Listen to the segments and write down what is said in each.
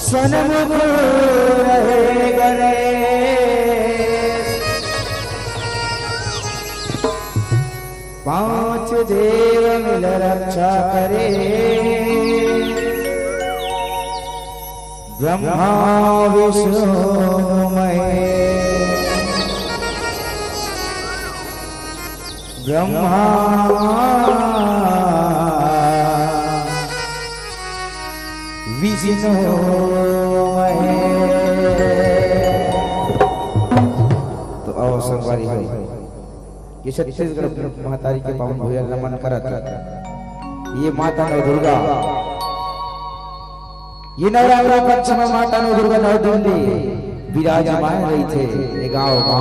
सन्मुख रहे गणेश, पांच देव मिल रक्षा करे, ब्रह्मा विष्णु महेश। ब्रह्मा विष्णु तो आओ संगवारी भाई, ये छत्तीसगढ़ महातारी के पावन भूया नमन करत। ये माता नव दुर्गा, ये नवरात्र पक्ष में माता नव दुर्गा नव दिन विराजमान रही थे ये गांव का।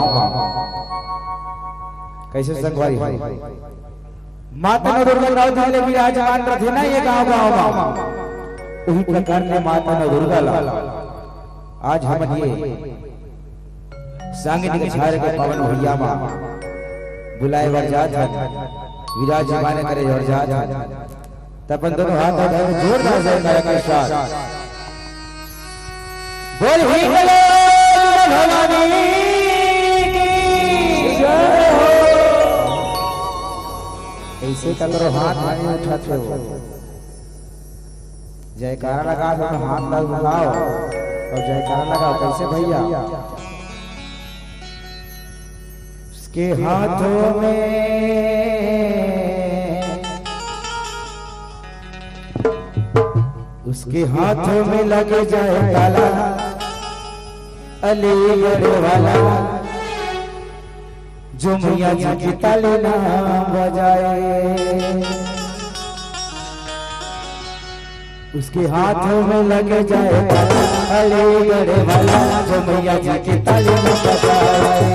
कैसे संगवारी भाई, माता नव दुर्गा नव दिन विराजमान रहे ना ये गांव में। उसी प्रकार ने माता नव दुर्गा ला आज हम ये सांगीतिक झार के पवन भैया मां बुलाए वर जात विराजमान करे वर जात। तपन दोनों हाथ उठाए जोरदार जयकारा के साथ बोल ही बोलो भवानी की जय हो। ऐसे का करो, हाथ नहीं उठाते हो, जयकारा लगा तो हाथ लगाओ और जयकारा लगाओ। कैसे भैया, उसके हाथों में लगे जाए ताला, अलीगढ़ वाला जो मैया जी की ताली ना बजाए। उसके हाथों में लगे जाए अलीगढ़ वाला जो मैया जी की ताली में बजाए।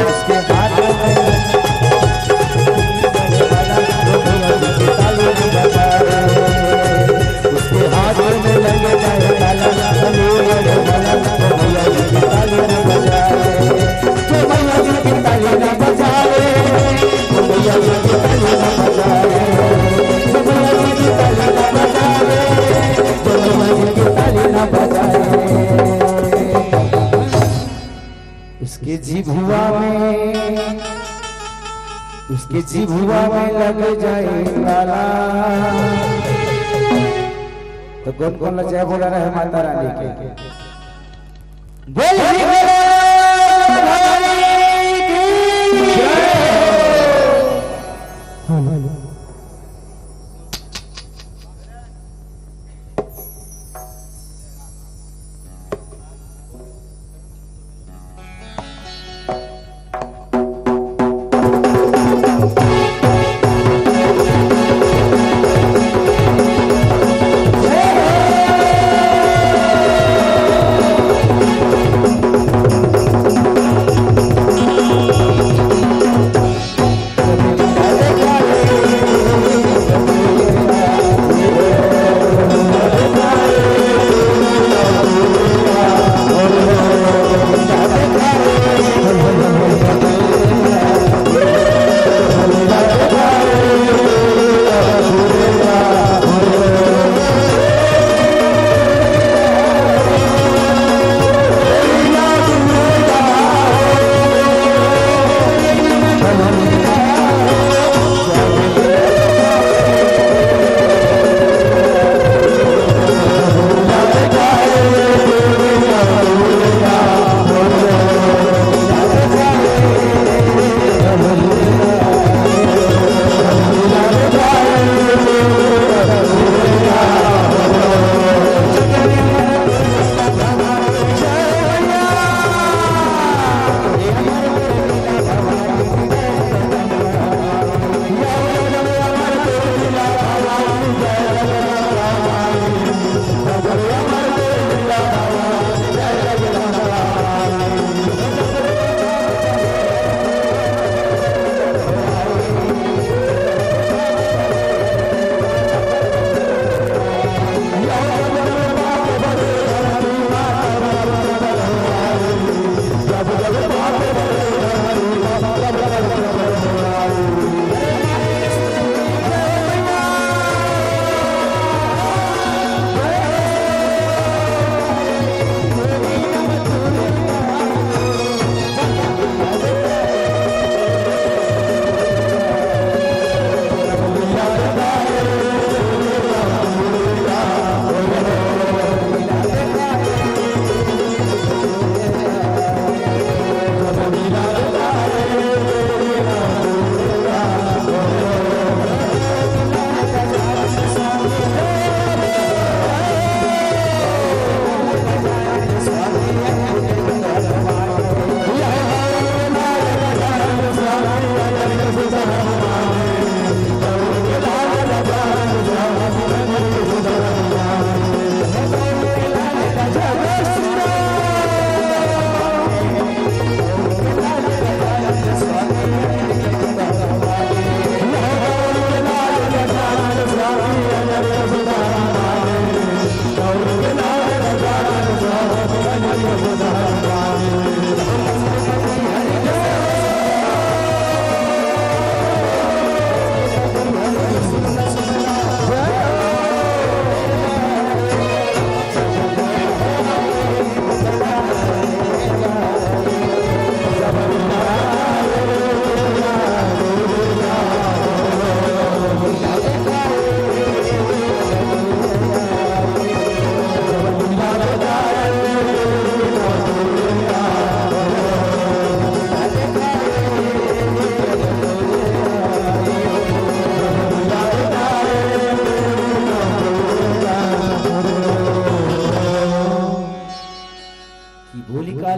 उसके हाथों में उसके हाथों में लगे जाए अलीगढ़ वाला जो मैया जी की ताली में बजाए। जो मैया जी की ताली में बजाए, जो मैया जी की ताली में बजाए, जो मैया जी की ताली में बजाए। उसके जिभुआ में लग जाए ताला। तो कौन कौन जय बोला रहे माता रानी के? बोल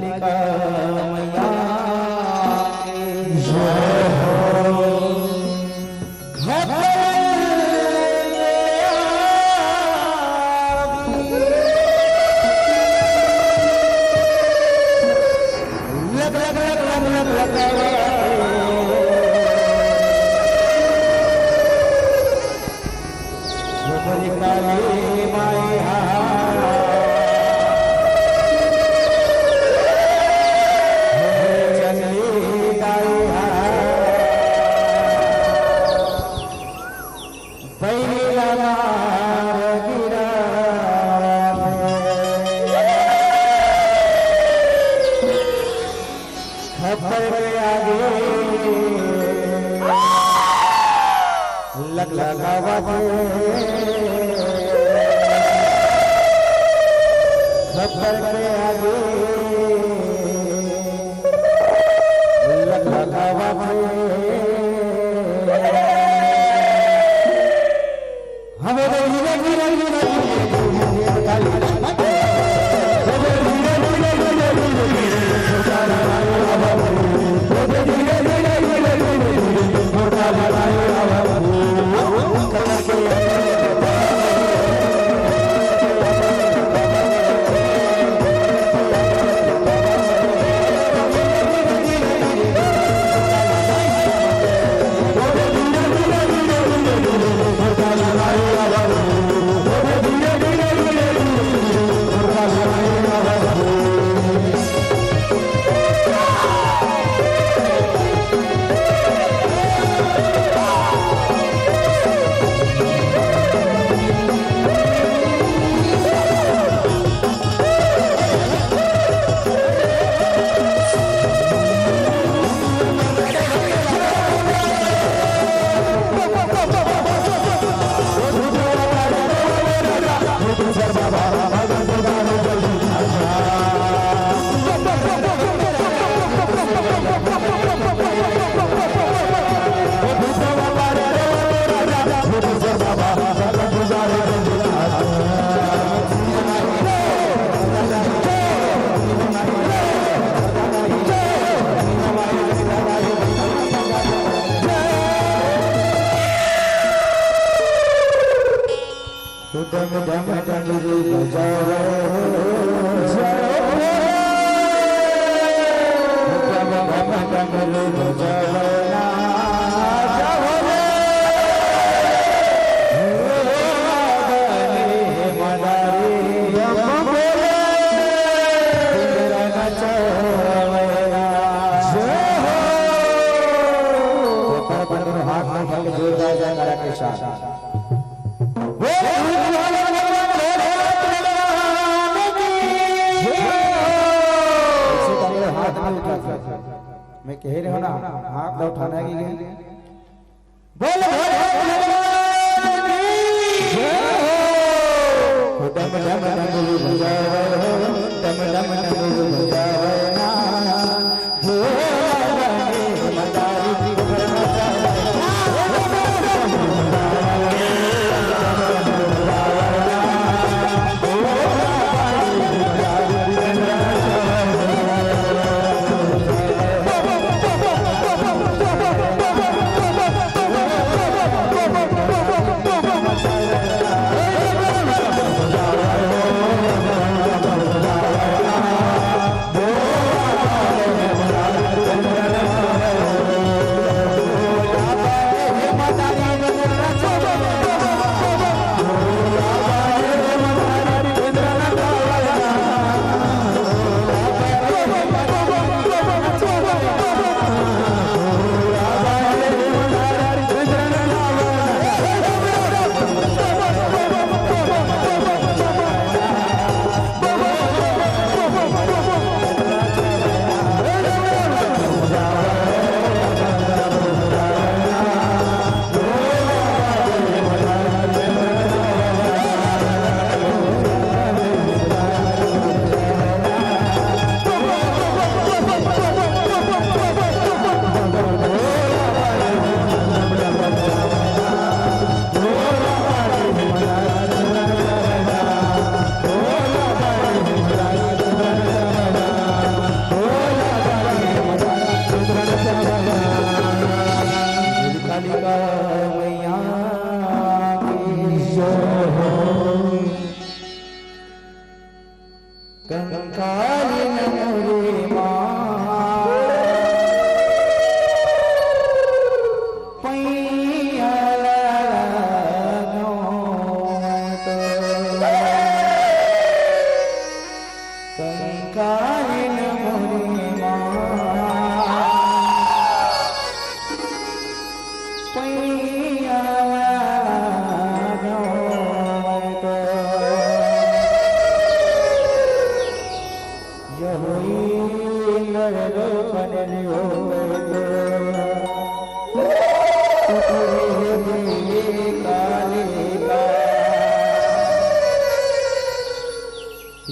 कालिका मैया जय हो। मैं कह रहा हूँ ना हाथ तो उठाना ही नहीं। बोल डम डम डमरू बजाओ, डम डम डमरू बजाओ ना,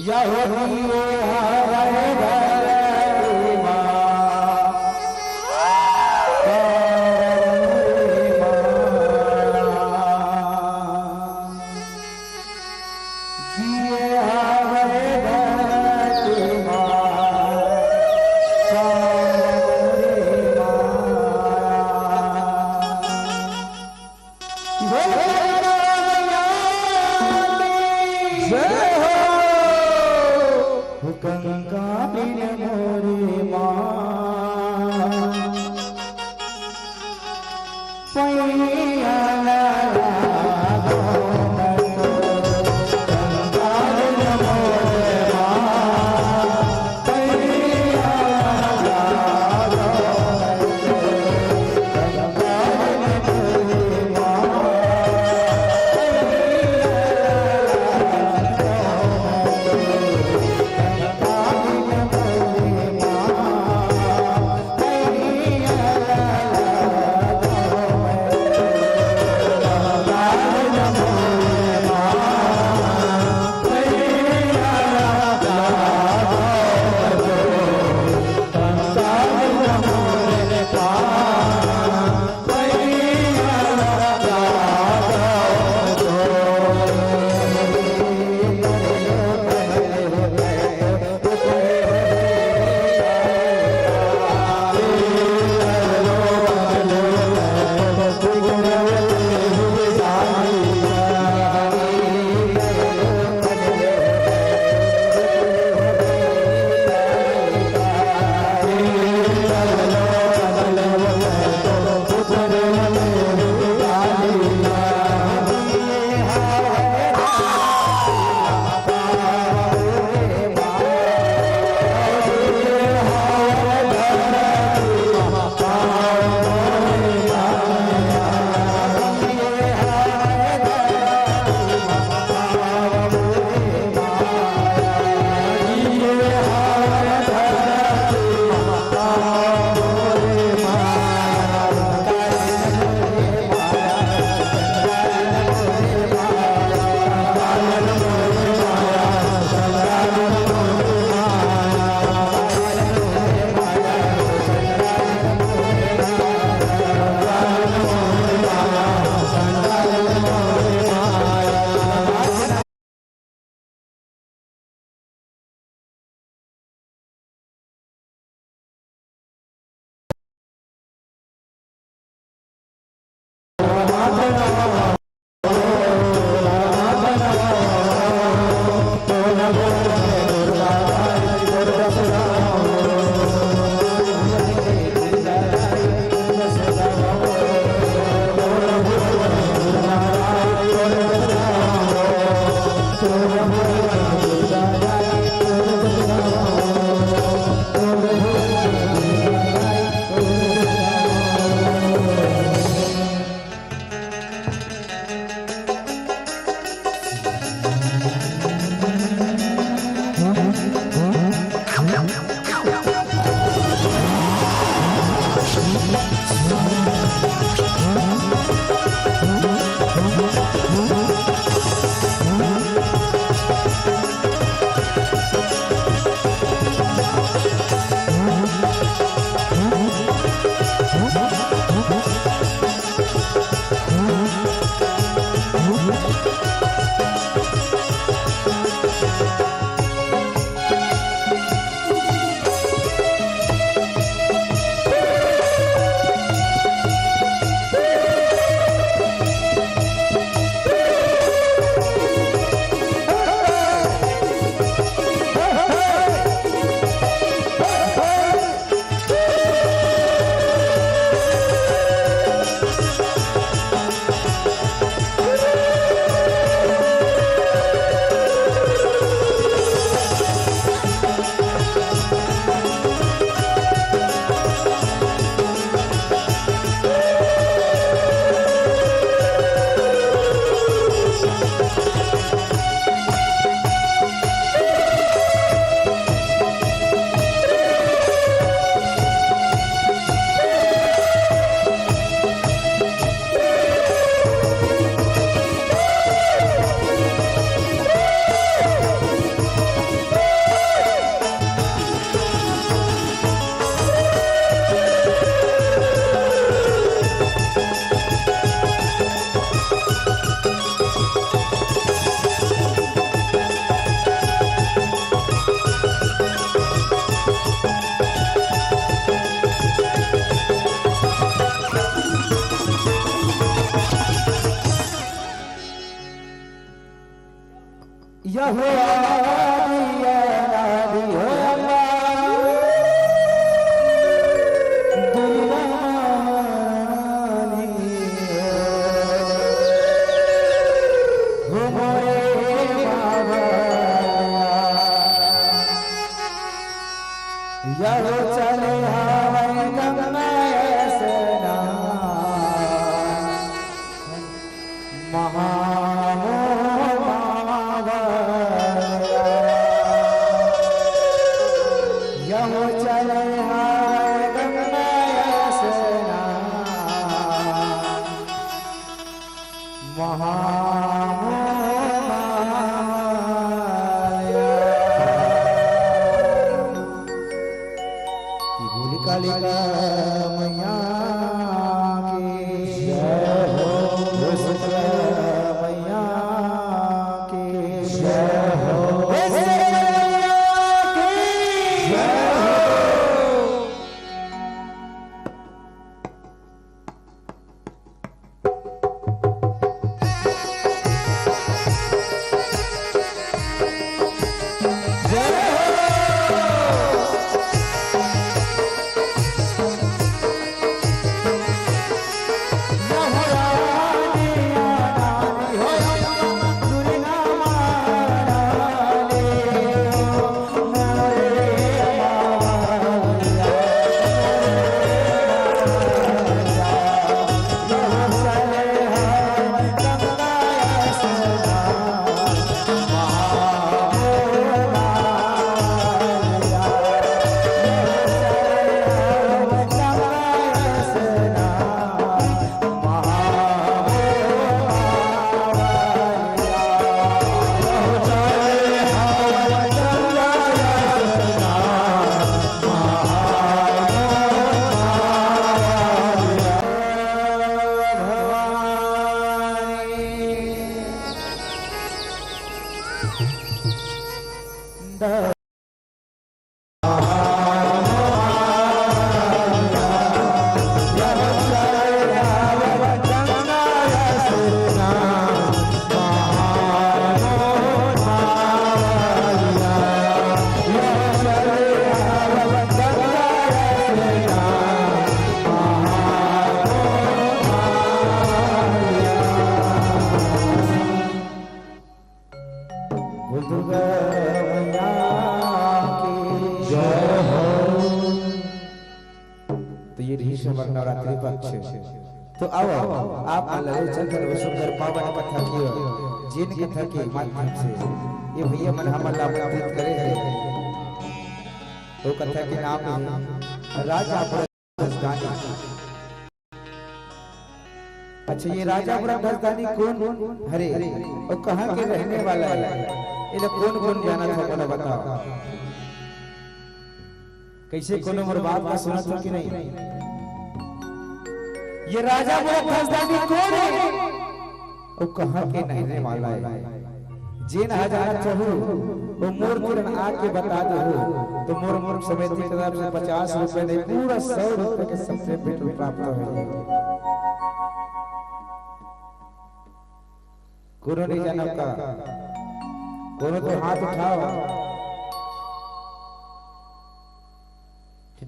यहुदिये हरे घरे यहो आदि अनादि हो यहो चले हवाई गंगा सना यहो चले हवाई गंगा सना कालिका मैया की जय हो, शीतला मैया की जय हो, तो ये रही समर नवरात्रि पक्ष। तो आओ आप चंद्र सुंदर पावन कथा की जिन कथा के माध्यम से ये भैया मन हम आमंत्रित करे हैं। तो कथा के नाम है राजा ब्रह्मदानी। अच्छा ये राजा ब्रह्मदानी कौन हरे और कहाँ के रहने वाला है, ये कौन कौन जाना था बोला बताओ। कैसे कोनो मोर बात का सुना था कि नहीं। ये राजा ब्रह्मदानी कौन है और कहाँ के रहने वाला है। जिन हजार चाहू वो मोर तुरंत आके बता दो तो मोर समिति की तरफ से 50 रुपए नहीं पूरा 100 रुपए के सबसे पेट्रोल प्राप्त हो। कोनो नहीं जाना का, कोनो तो हाथ उठाओ।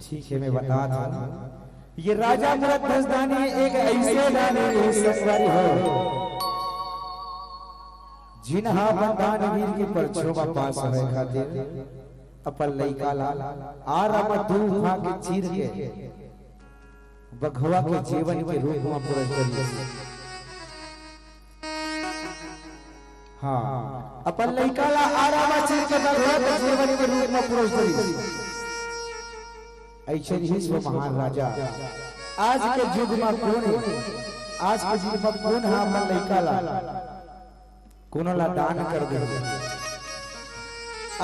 ठीक है मैं बता था। ये राजा ब्रह्मदानी एक ऐसे दानी ससुरारी हो जिन्हा बंदान वीर के परछोवा पास है खातिर अपन लइका ला आराम दूध खा के चीर के बघवा के जीवन के रूप में पूरा करी। हाँ अपन लइका ला आराम चीर के बघवा के जीवन के रूप में पूरा करी। ऐसे ही वो महान राजा आज के युग में कौन है, आज के युग में कौन है अपन लइका ला कोनो ला दान कर दे।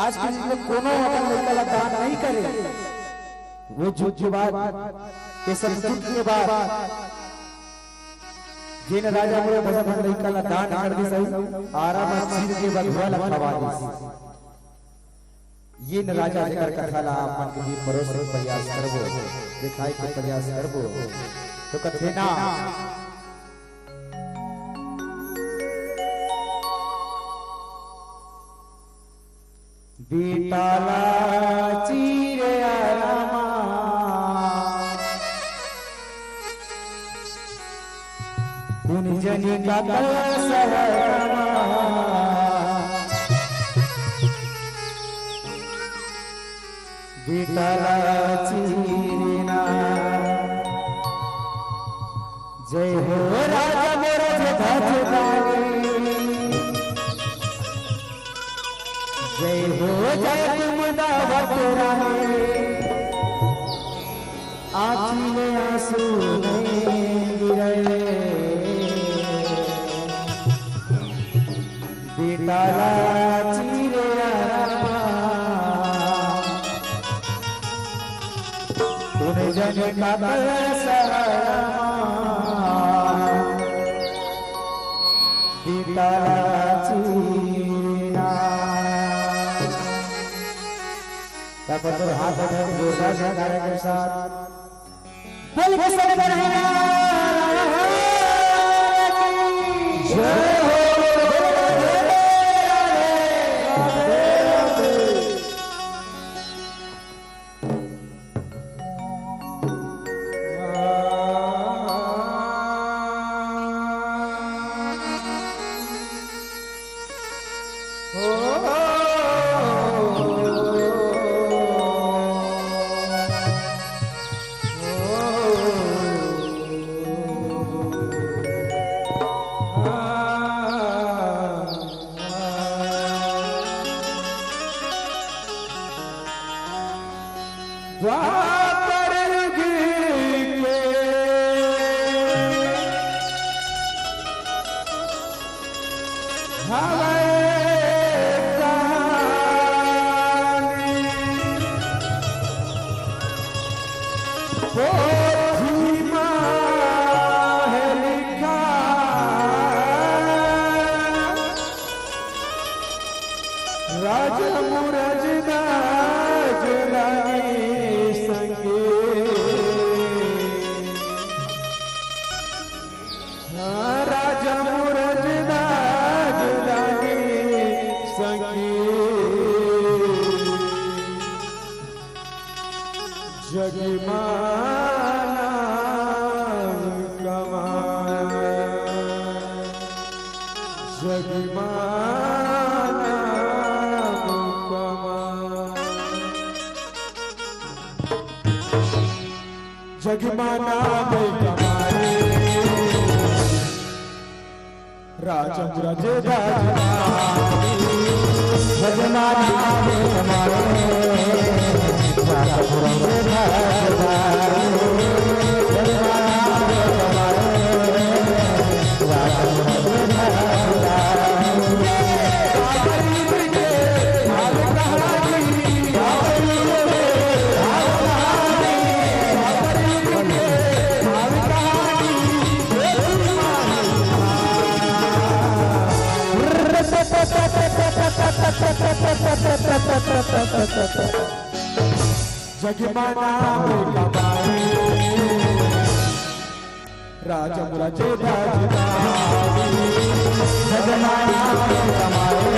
आज के युग में कोनो अपन लइका ला दान नहीं करे। वो जो बात ये सब के बाद जिन राजा मोरे भगवान लइका ला दान कर दे सही आराम चीर के बघवा ला खवा दे। ये न राजा जकर कथा ला अपन के परोस प्रयास करबो दिखाई के प्रयास करबो तो कथे ना बीताला चिरे रामा कुंजनी का कलसरमा बीताला चिरेना जय हो राजा मोरा धजदानी जय हो जय तुम दावत रानी आँखी में आंसू नहीं गिरे बीताला चिरे जन का बीताला चिरा तब हाथ जोड़ा जगारे के साथ बल के सब रहना जय हो जगमाना में कमाए राजेंद्र जगमाना में जगमाना में कमाए राजेंद्र जगमाना में कमाए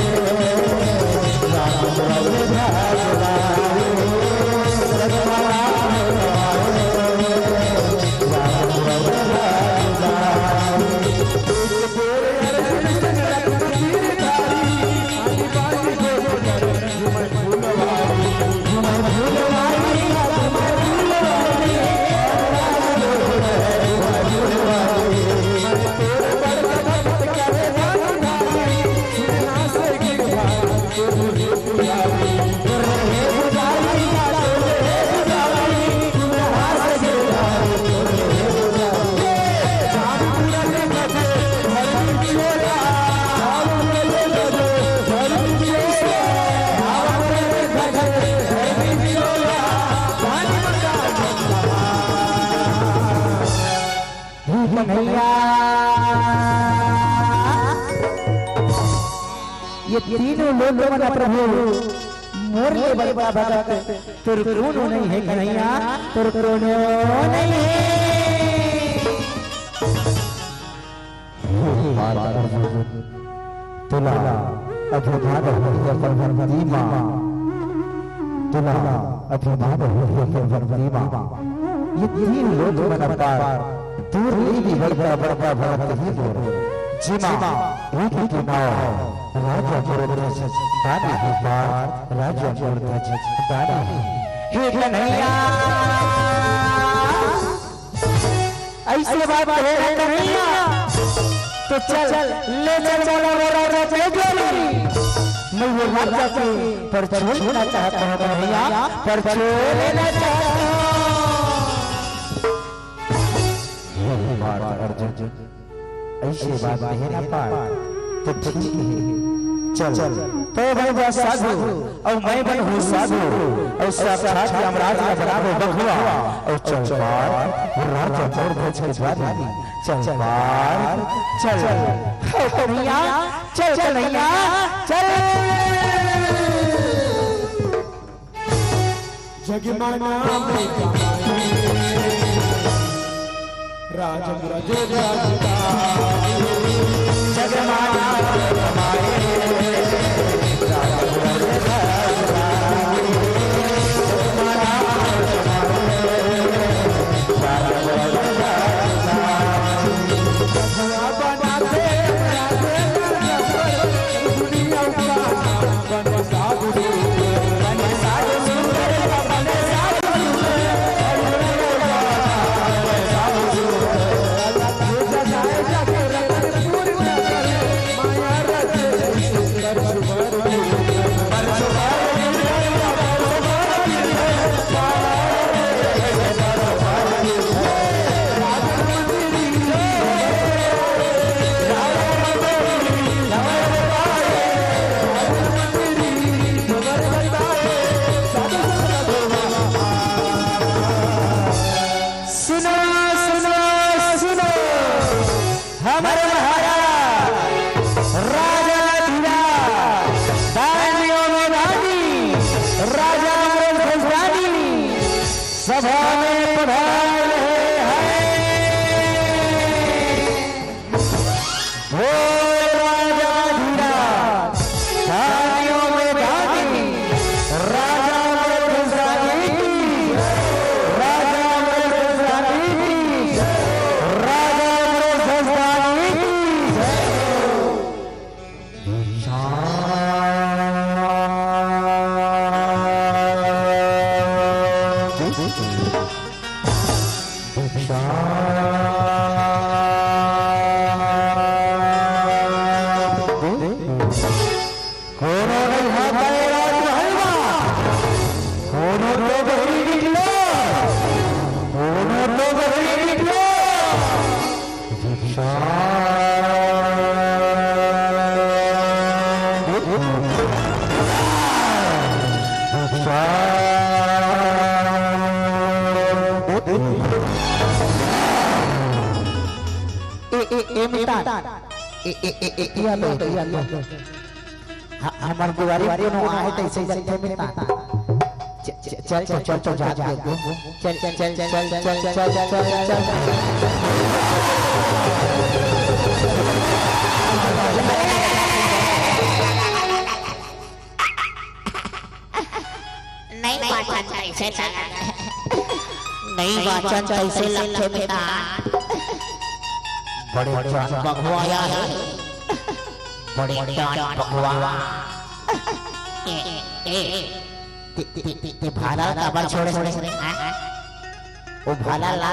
ये तीनों लोग मना प्रभु मोर ले बड़ा भगत तुर कौनो नहीं है कन्हैया तुर कौनो नहीं है तुला अधोभाग हो पर दीमा तुला अभिमान हो ये तीन लोग मनपार दूर नहीं बढ़ता बढ़ता भरत ही दूर जिमा एक की नाव राजा मुरध्वज दानी है पार राजा मुरध्वज दानी है हे कन्हैया ऐसे बात है कन्हैया तो चल ले चल बोला मेरा राजा गोली मैं वो राजा से पर छोड़ना चाहता हूँ कन्हैया पर छोड़ना चाहता हूँ अर्जुन ऐसे बात है ना पार तो ठीक है चल तो बन साधु और मैं बन हूँ साधु और साक्षात यमराज का बराबर बखुआ और चल पार राजा मुरध्वज के द्वारी चल पार चल कन्हैया चल कन्हैया चल जगमाना राजा हमार बुआरी कोनो आए त ऐसे जलते मिलता चल चल चल चल जा चल चल चल चल चल चल चल चल नहीं वाचन कैसे चला नहीं वाचन कैसे लक्ष्य मिटा बड़े जान भगवाया है बड़े जान भगवा ते भाला का बार छोड़े ओ भाला ला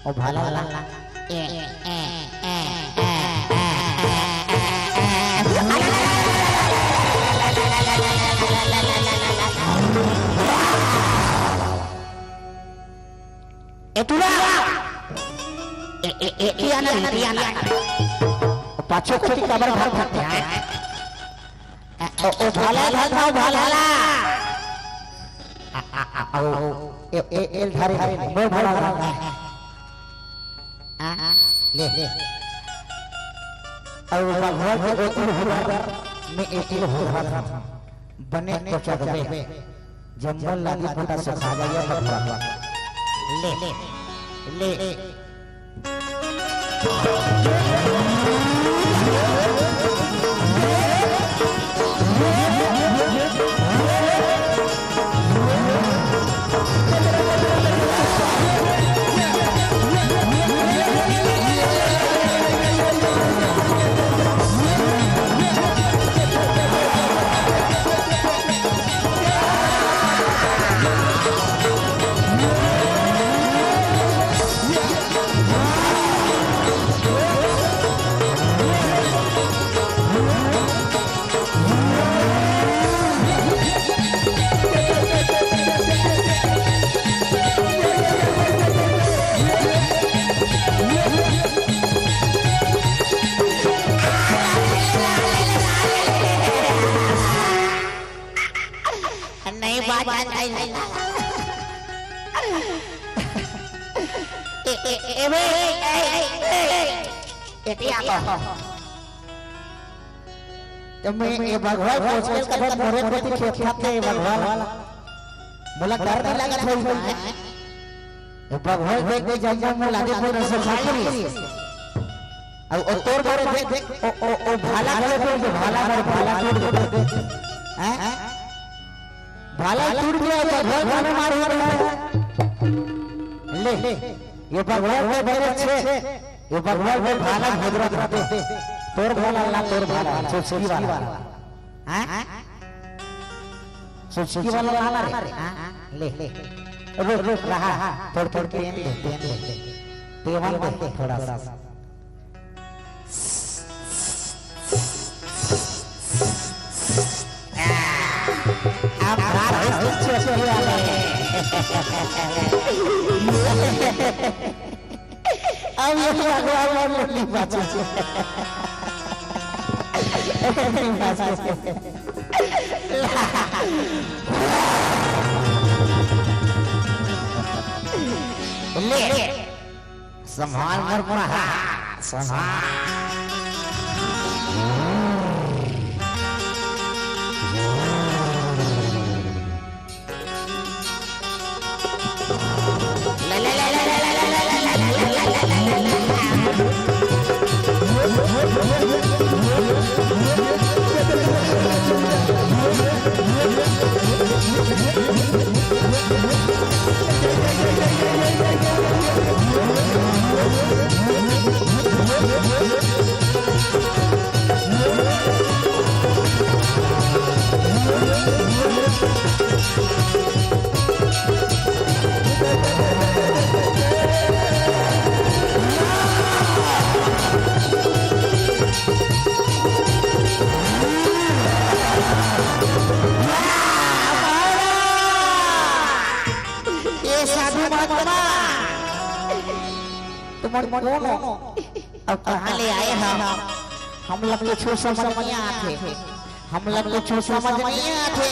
ओ भाला ला पाछो को कबर भर भरते हैं ओ भाला भाला भाला ओ एल धारे मैं भाला ले और भगवान को ओतुल हुआ मैं एतिल हो रहा बने तो चकबे जंगल लागी पता से खा जाइए भगवान ले ले बात कैसे जब मैं ये भगवान पहुंच के कभी मोरे प्रति खेत खाते भगवान बोला डर नहीं लगा था ये भगवान देख के जंगल में लागे कोई रसोई खाई और तोड़ बारे देख ओ भाला गले पे जो भाला टूट गया हैं भाला टूट गया भगवान ने मार ले ये भगवान के बड़े अच्छे ये भगवान के भाला भद्रा खाते तोड़ भाला ला तोड़ भाला चुटकी वाला हैं चुटकी वाला वाला रे ले रुक रहा तोड़ के दे टेबल पे थोड़ा सा आप चुटकी वाले अब ये भगवान वाली बात ले संभाल मर संभाल अब कहाँ ले आए हम लोग को छू समझ नहीं आते हम लोग को छू समझ नहीं आते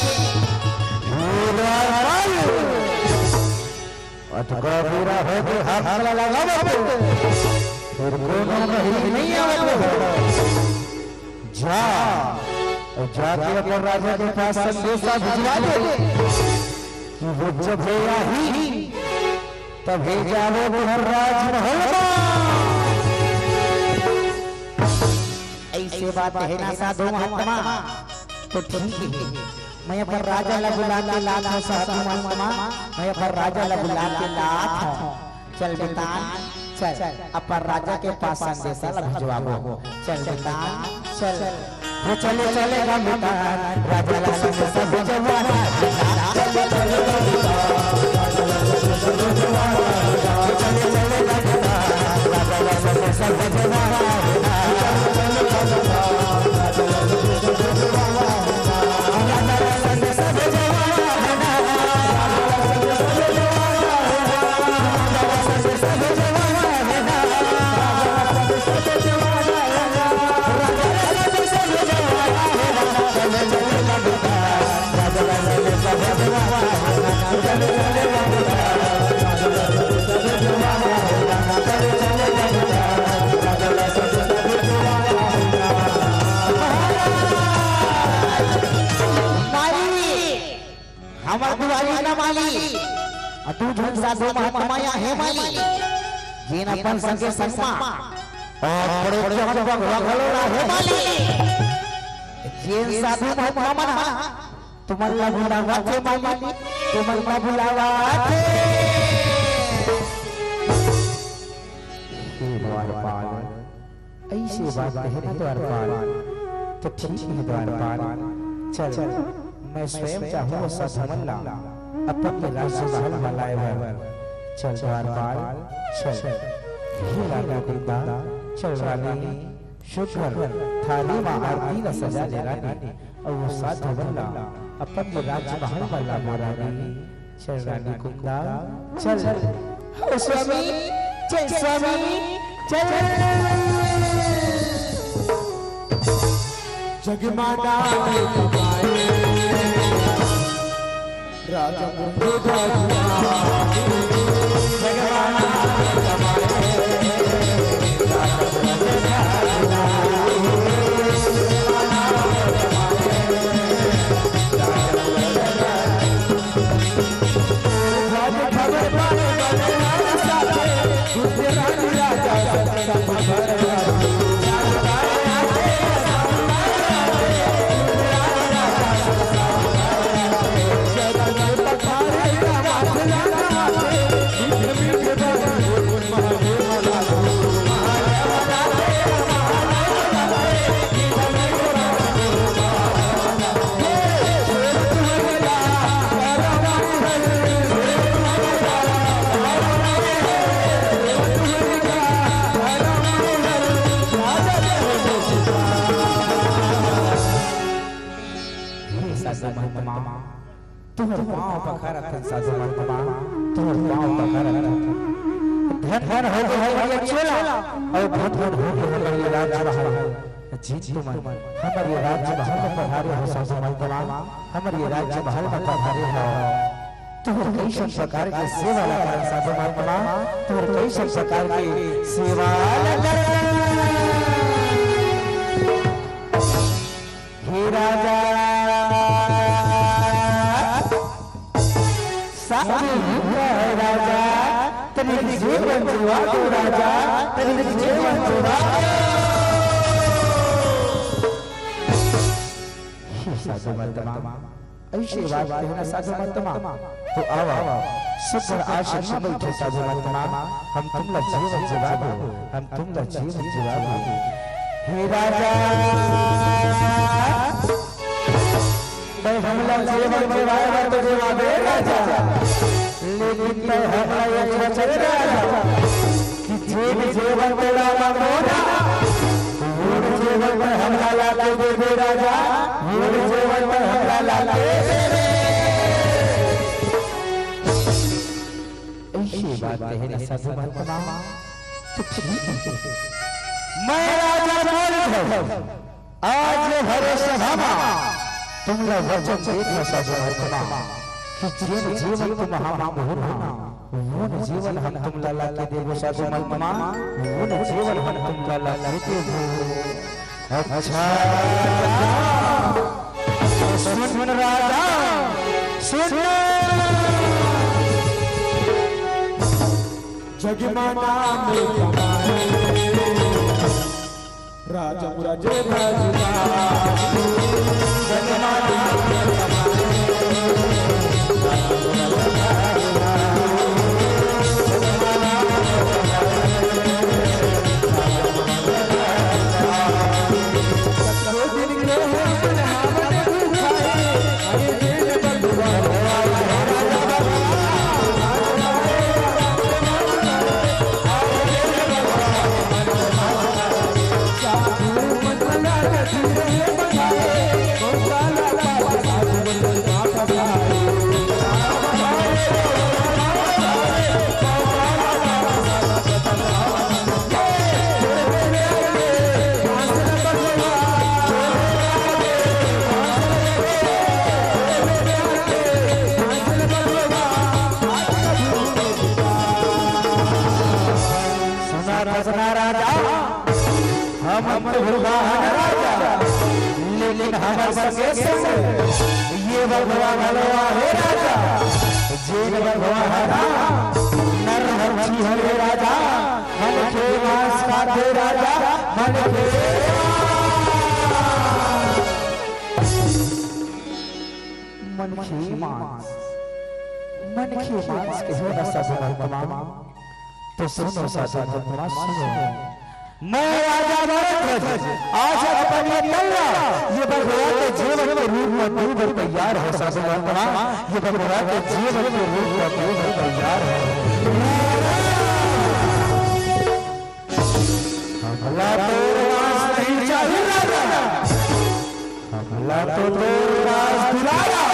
अटका पूरा हो के हाथ लगा फिर कोनो नहीं आवे जाके अपन राजा के पास संदेशा भिजवा दे कि वो जब ही तभी जावे हर राजमहल ऐसे बात है ना साधु महात्मा तो ठीक है मैं पर राजा लगुला के लात हूं साधु महात्मा मैं पर राजा लगुला के लात हूं चल बेटान चल अपर राजा के पास संदेशा भिजवाओ चल बेटान चल वो चलेगा बेटान राजा का संदेशा भिजवाना तू झूठ साधु महात्मा या है माली जिन अपन संगे संगमा और बड़े जवान भगवान ना है माली जिन साधु महात्मा मना तुम्हारा बुलावा थे माली तुम्हारा बुलावा थे द्वारपाल ऐसे बात है ना द्वारपाल तो ठीक है द्वारपाल चल मैं स्वयं चाहूँ सधमल्ला अपन के राज्य महल बनाए हुए चल द्वारपाल चल ये लागा गुंडा चल रानी शुक्र थाली में आरती न सजा ले रानी और वो साधु बल्ला अपन के राज्य महल बना महारानी चल रानी गुंडा चल हो स्वामी चल स्वामी चल जगमाता तुम्हारे पाँव पखारा था साधु महात्मा, तुम्हारे पाँव पखारा था। धन धन हो गए हमारे चोला और धन धन हो गए हमारे राज्य महल। जी तुम हमारे राज्य महल में पधारे हो साधु महात्मा, हमारे राज्य महल में पधारे हो। तुम्हारे कई सब प्रकार की सेवा लगा साधु महात्मा, तुम्हारे कई सब प्रकार की सेवा लगा। हे राजा राजा तेरे जीवन जुआ दो राजा तेरे जीवन जुआ साधु महात्मा ऐसे बात कहना साधु महात्मा तो आओ सुपर आश्रम में बैठे साधु महात्मा हम तुमला जीवन जुआ दो हम तुमला जीवन जुआ दो। हे राजा मैं हमला जीवन जुआ तो जुआ दे राजा लेकिन मैं हमला ये वचन राजा कि जीवन तेरा मांगोना वो जीवन में हमला लाके दे दे राजा वो जीवन में हमला लाके दे दे। ऐसी बात है ना साधु महात्मा तो ठीक है मैं राजा बोल आज हरे सभा तुमरा वचन देखना साधु महात्मा कि जीवन तुम महामांग हो ना वो जीवन हम तुम लाला के देव साधु महात्मा वो जीवन हम तुम लाला के देव। अच्छा सुन राजा सुन जगमाना में कमाए राजा मुराजे राजा जगमाना में हम भगवान राजा लेकिन हमारे संगे ये भगवान हलवा है राजा जीव भगवान नर हरची हरे राजा मन के मांस खाते राजा मन के मांस के हो ना साधु महात्मा तो सुनो साधु महात्मा सुनो मैं राजा भरत आज अपने तल्ला ये भगवान के जीवन के रूप में दूर तैयार है साधु महात्मा ये भगवान के जीवन के रूप में दूर तैयार है। हमला तो राज नहीं चाहिए राजा हमला तो राज दिलाया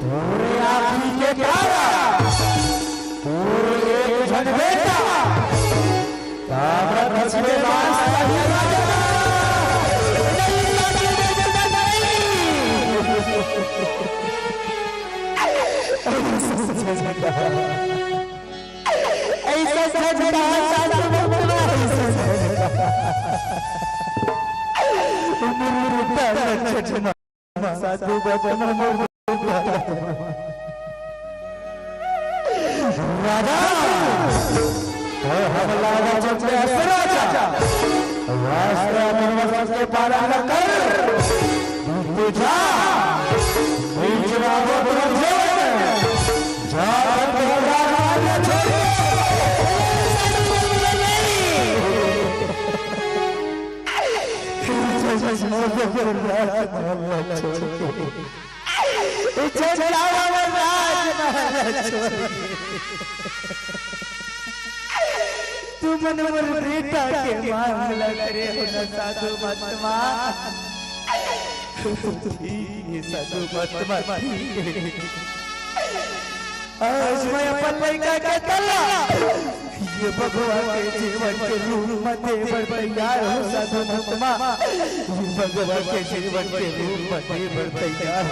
पूरे आँखी के तारा पूरे एक जन बेटा ऐसा झटका साधु भक्तवा साधु राजा हमला राजा राष्ट्र मनवस के पालन कर तुझा बीजवा बोले जा तू मन बेटा के मांग करे साधु महात्मा साधु महात्मा आज मैं अपन लड़का के तल्ला ये भगवान के जीवन के रूप में देवर तैयार हो साधु महात्मा ये भगवान के जीवन के रूप में देवर तैयार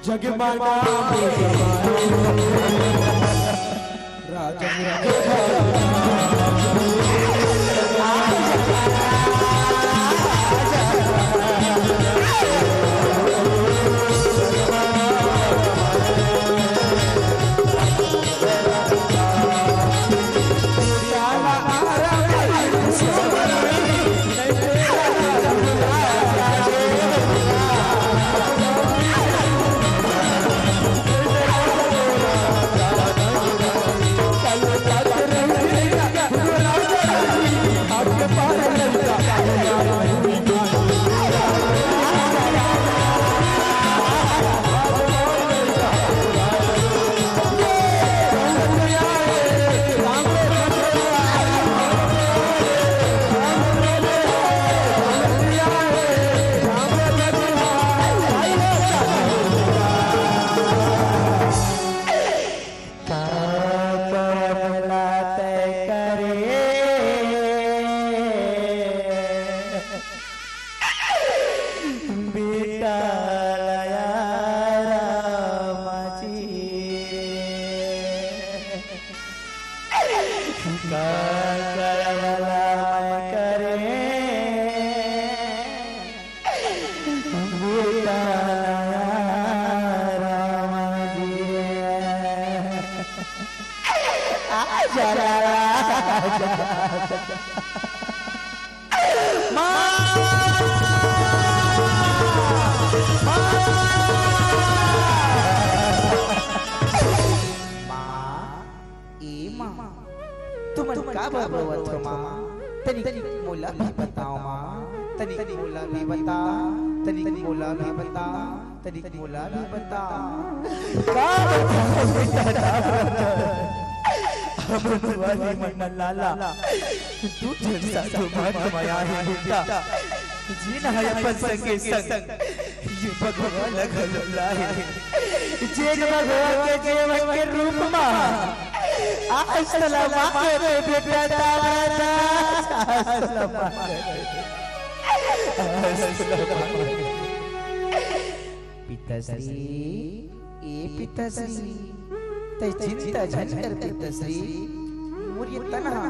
जगमाता लाला तू जैसा तुम्हारा है बेटा जीना है अपन संगे संग ये भगवान लगला है जेन भगवान के जीवन के रूप में आज सलामा के बेटा दादा सलामा पिताश्री ए पिताश्री ते चिंता झन कर पिताश्री और ये तन्हा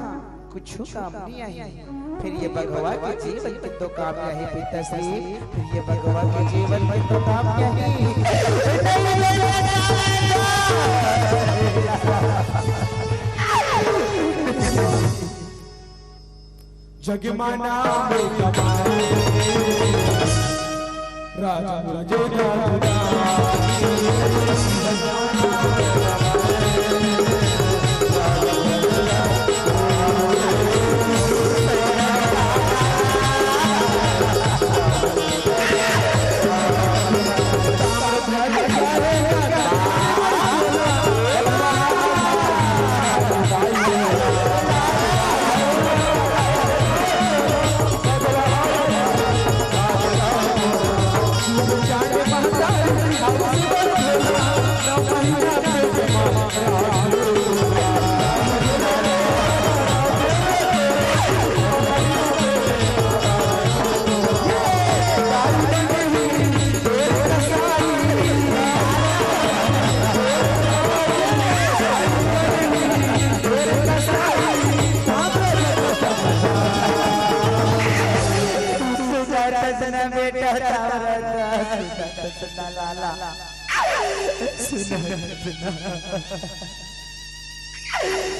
कुछ काम नहीं आई फिर ये भगवान के जीवन में तो काम क्या है पिताश्री फिर ये भगवान के जीवन में तो काम क्या है जगमाना में कमाए राजा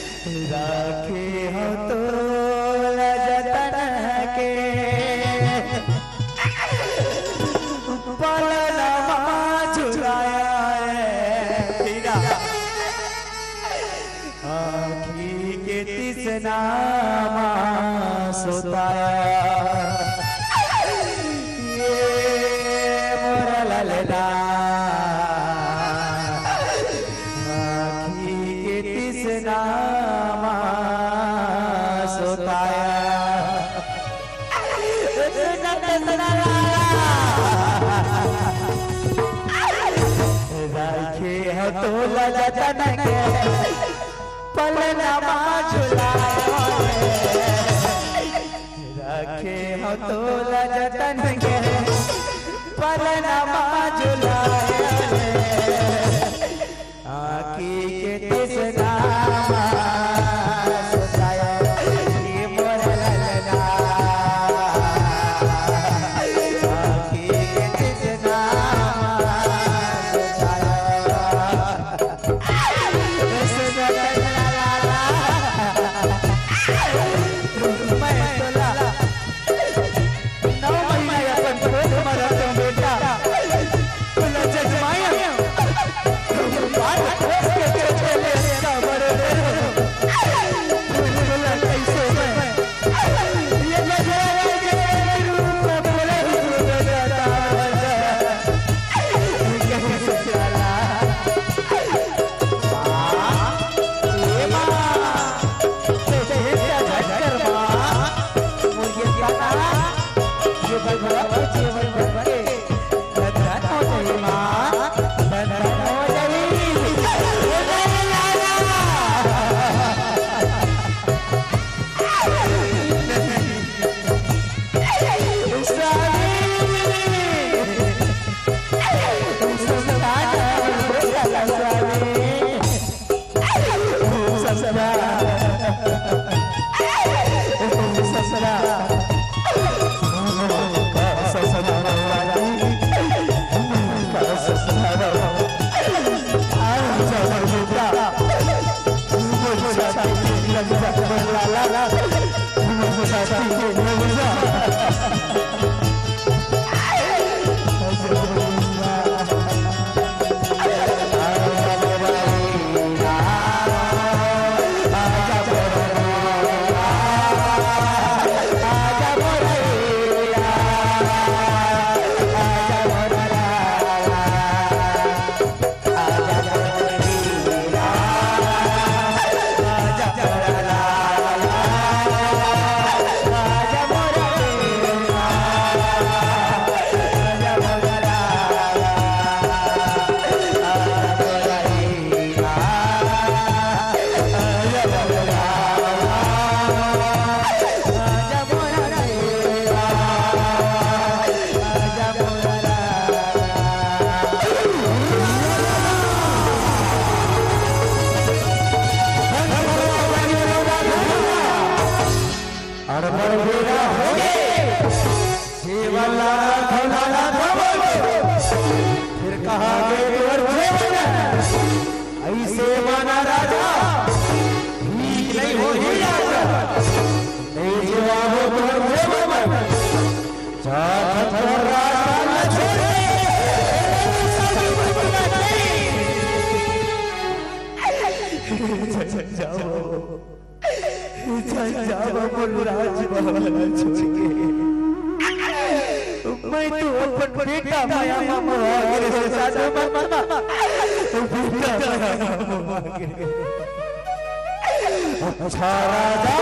राखे हो तो जतन के पलनमा झुलाया हीरा आँखी के तिसनामा सुताया ये मोरा ललना नामा सुताया राखे हो तो ललचन के पलनमा झुलाया राखे हो तो ललचन के पलनमा झुलाया आँखी के तिसनामा सुताया ये मोरा ललना आँखी के तिसनामा सुताया मैं तोला 9 महीना अपन खोद मरत बेटा माया मोहगिर साधु मामा बीता माया मोहगिर अच्छा राजा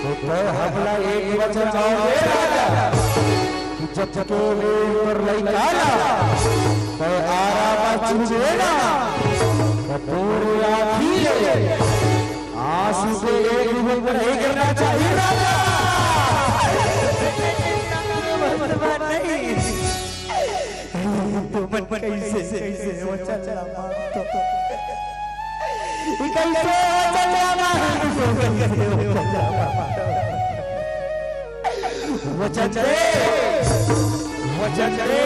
तो हमला एक वचन आओ राजा कि जब तक पर लइकाला तो आराम चुचेगा तो पूरी आँखी आंसू से एक रूप नहीं गिरना चाहिए राजा नहीं तो मन कैसे वचन मानतो कैसे वचन दे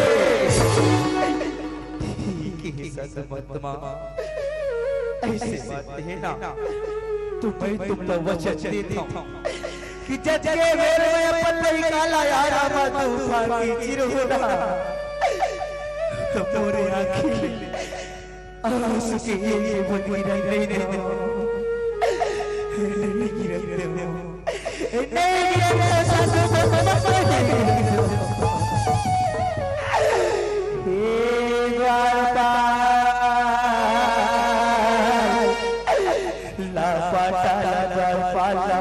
ठीक है सतमतमा ऐसे बात है ना तो मैं तुमको वचन देता हूँ कि जज के मेरे में पल्लई काला यारा तू फाकी चिरहुना मोरे आँखी आंसू के ये बनी नहीं गिरते हो नहीं गिरते साधु ला पाटा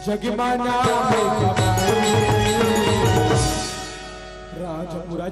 जगमाना राजपुरा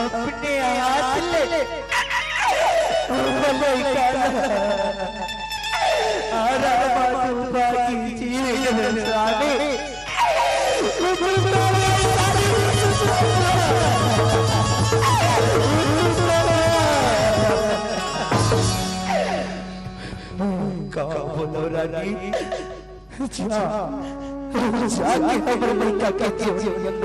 अपने हाथ ले बोलो रानी जाके हमर लइका के जीवन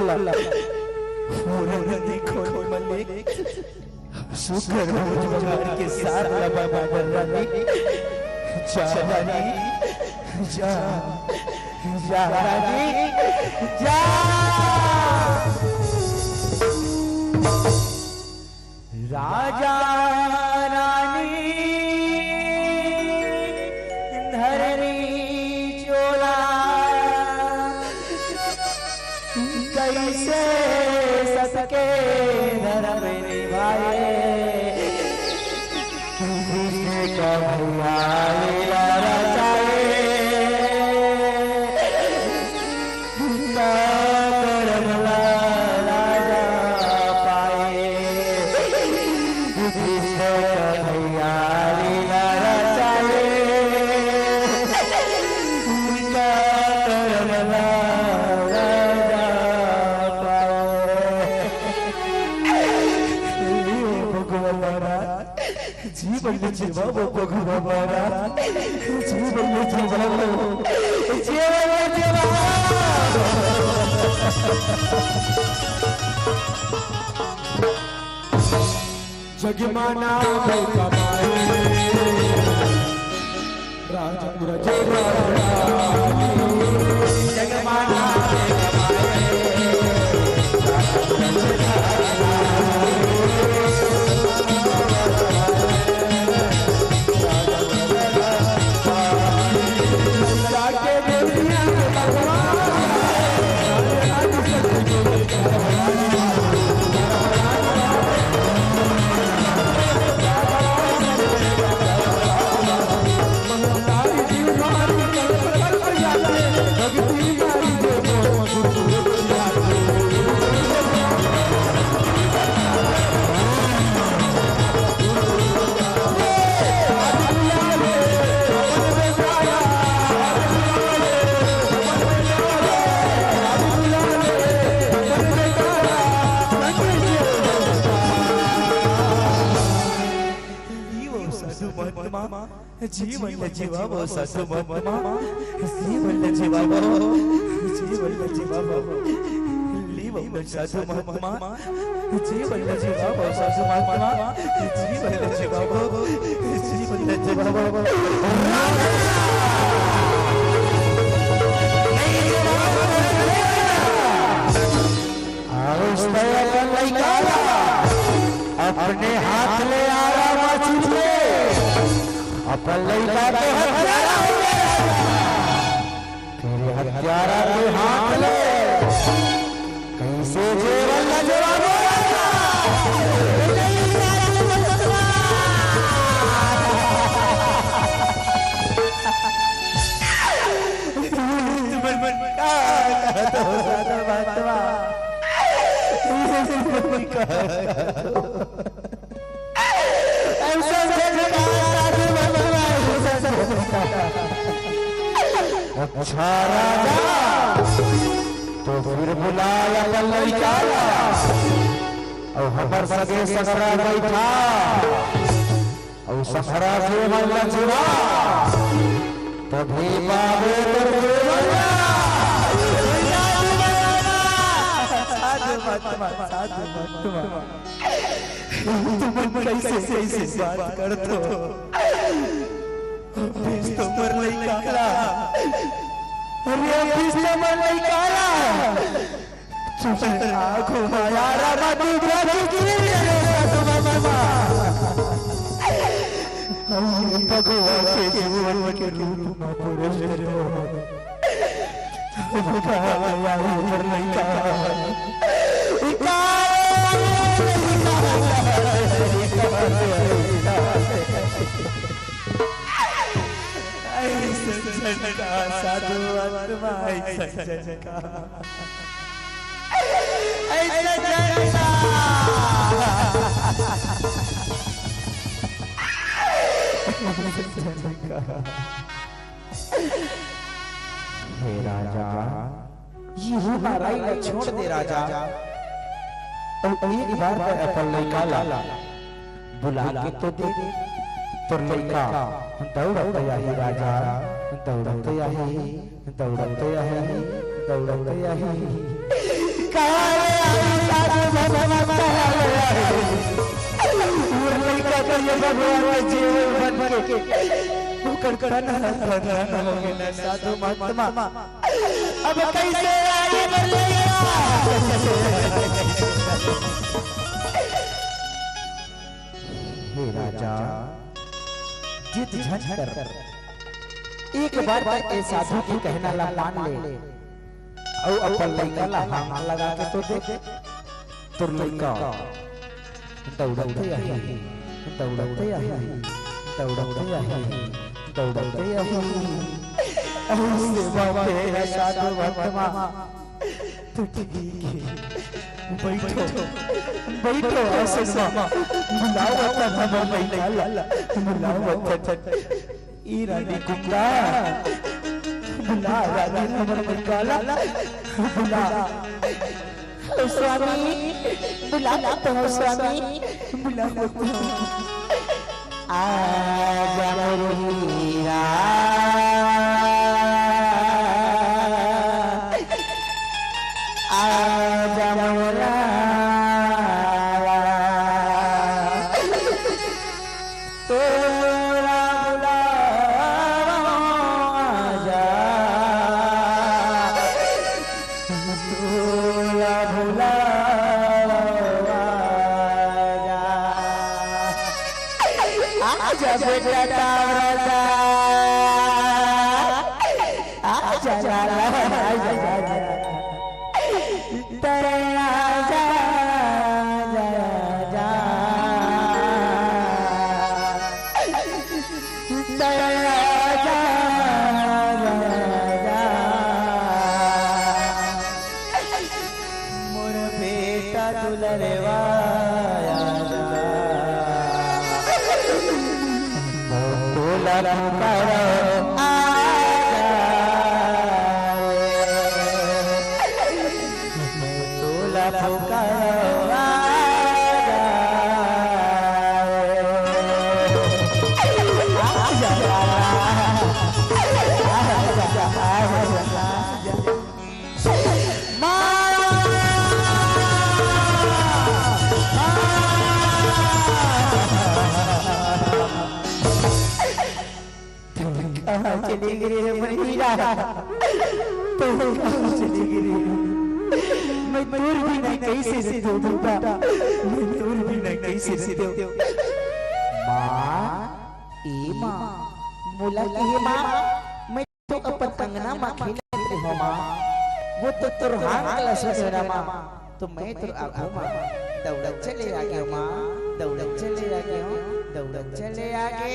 देखो मलिक शुक्र रोजगार के साथ लबा रानी जा रानी जा राजा रानी धरनी चोला कैसे सके धर्म निभाए का भैया रचाए राजा पाए जीवा वो भगवान जीवन में जीवा जीवन में जीवा जगमाना कमाए राजा जगमाना जीवन जीवा वो सासु महात्मा जीवन जीवा वो जीवन जीवा वो लीव सासु महात्मा जीवन जीवा वो सासु महात्मा जीवन जीवा वो जीवन जीवा वो अपने हाथ ले आरा चुके अपन लड़का तो हत्यारा हो गया तेरे हत्यारा के हाथ ले कहीं से जेवल न जवाब अच्छा राजा तो फिर बुलाया लड़का और हमार सगे ससरा बैठा और ससरा से वाला जुड़ा तभी बाबे तुम कैसे बात करते हो तो मर नहीं काला अरे पिछले मर नहीं काला आँखों यारा बाबू भगवान के जीवन के रूप में पुरुष मर नहीं काला साधु आत्मा हे राजा ये हमारा ही छोड़ दे राजा और एक बार अपन लड़का ला बुला के तो दे तो लड़का दौड़ते आही राजा दौड़ते आही दौड़ते आही दौड़ते आही लड़का तो ये भगवान के जीवन बन के साधु महात्मा अब कैसे आगे बढ़ेगा हे राजा जिद झट कर एक बार ए साधु की कहना ला मान ले और अपन लड़का ला हाथ लगा के तो दे तो लड़का दौड़ते आही दौड़ते आही दौड़ते आही दौड़ते आही ऐसे बाबा तेरा साधु महात्मा तो ठीक है बैठो बैठो ऐसे बुलाओ हम बुलाओ ई रानी कुंडा बुला रानी हमर निकाला बुला स्वामी बुला तो स्वामी बुला आजा मोरा आजा मोरा तोरा बुलावा तोरा बुलावा आजा बेटा तावरा आजा लाला आजा तेरे आजा जा जा तेरे आजा जा मोर बेटा दुलरवा तोला पुकारो तोला पुकारो चली गिरी रे मनीरा तो चली गिरी मैं दूर भी नहीं कैसे से दो बेटा मैं दूर भी नहीं कैसे से दो माँ ए माँ मुला की है माँ मैं तो अपन कंगना माँ खेलती हूँ माँ वो तो तुरहान कला सोचना माँ तो मैं तो आगो माँ दौड़त चले आगे माँ दौड़त चले आगे दौड़त चले आगे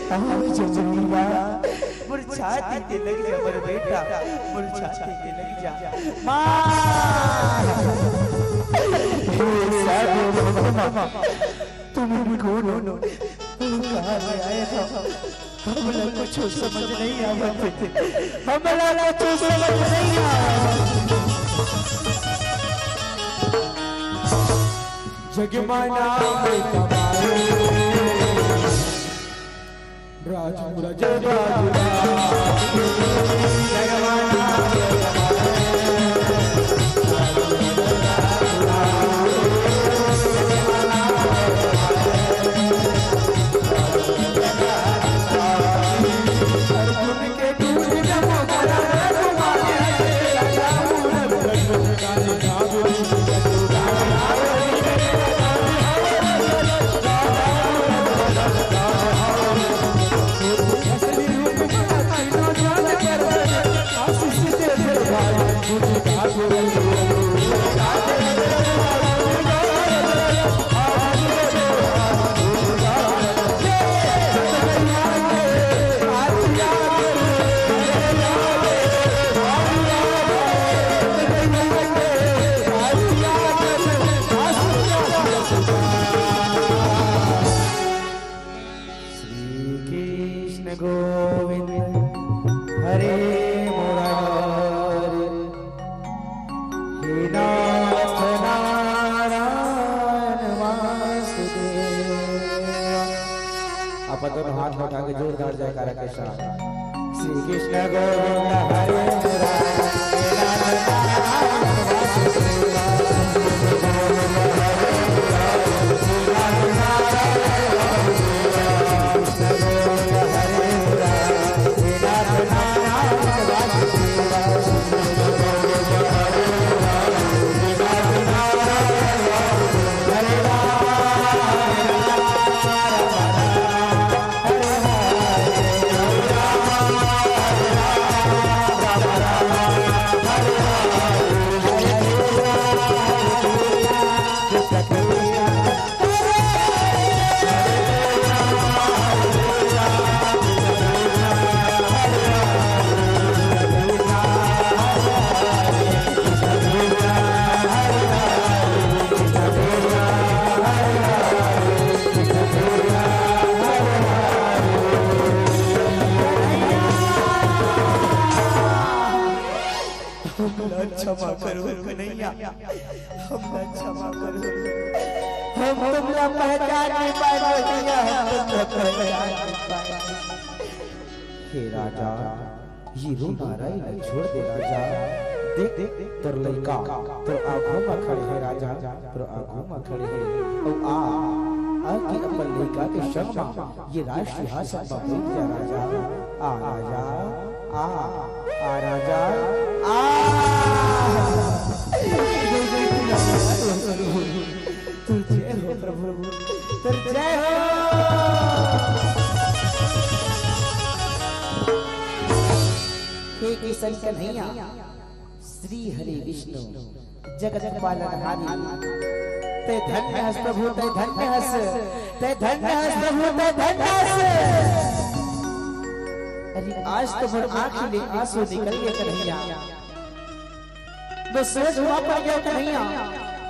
जमीला मुरझाती के लग जा मेरे बेटा मुरझाती के लग जा माँ तुम कौन हो कहाँ से आए हो हमला कुछ समझ नहीं आवत हमला कुछ समझ नहीं आवत जगमाना में कमाए राजपुरा जगमाना गोविंद हरे मुरारी हे नाथ नारायण वासुदेव। आप दोनों हाथ उठा के जोरदार जयकारा के साथ श्री कृष्ण गोविंद हरे मुरारी हे नाथ नारायण वासुदेव। क्षमा करो कन्हैया, हमला क्षमा करो, हम तुमला पहचान नहीं पाए भैया, हम तुमला पहचान नहीं पाए। हे राजा ये रोना रही छोड़ दे राजा, देख तोर लड़का तोर आंखों में खड़े है राजा, तोर आंखों में खड़े है। और आ के अपन लड़का के संग में ये राज सिंहासन पर बैठ जा राजा। आ राजा आ राजा आ तू जय हो प्रभु, तू जय हो। हे किशन कन्हैया श्री हरि विष्णु जगत पालनहारी, ते धन्य हस प्रभु, ते धन्य हस, ते धन्य हस प्रभु, ते धन्य हस। अरे आज तो बड़ आंख में आंसू निकल गए कन्हैया, मैं सोच हुआ पड़ गया कन्हैया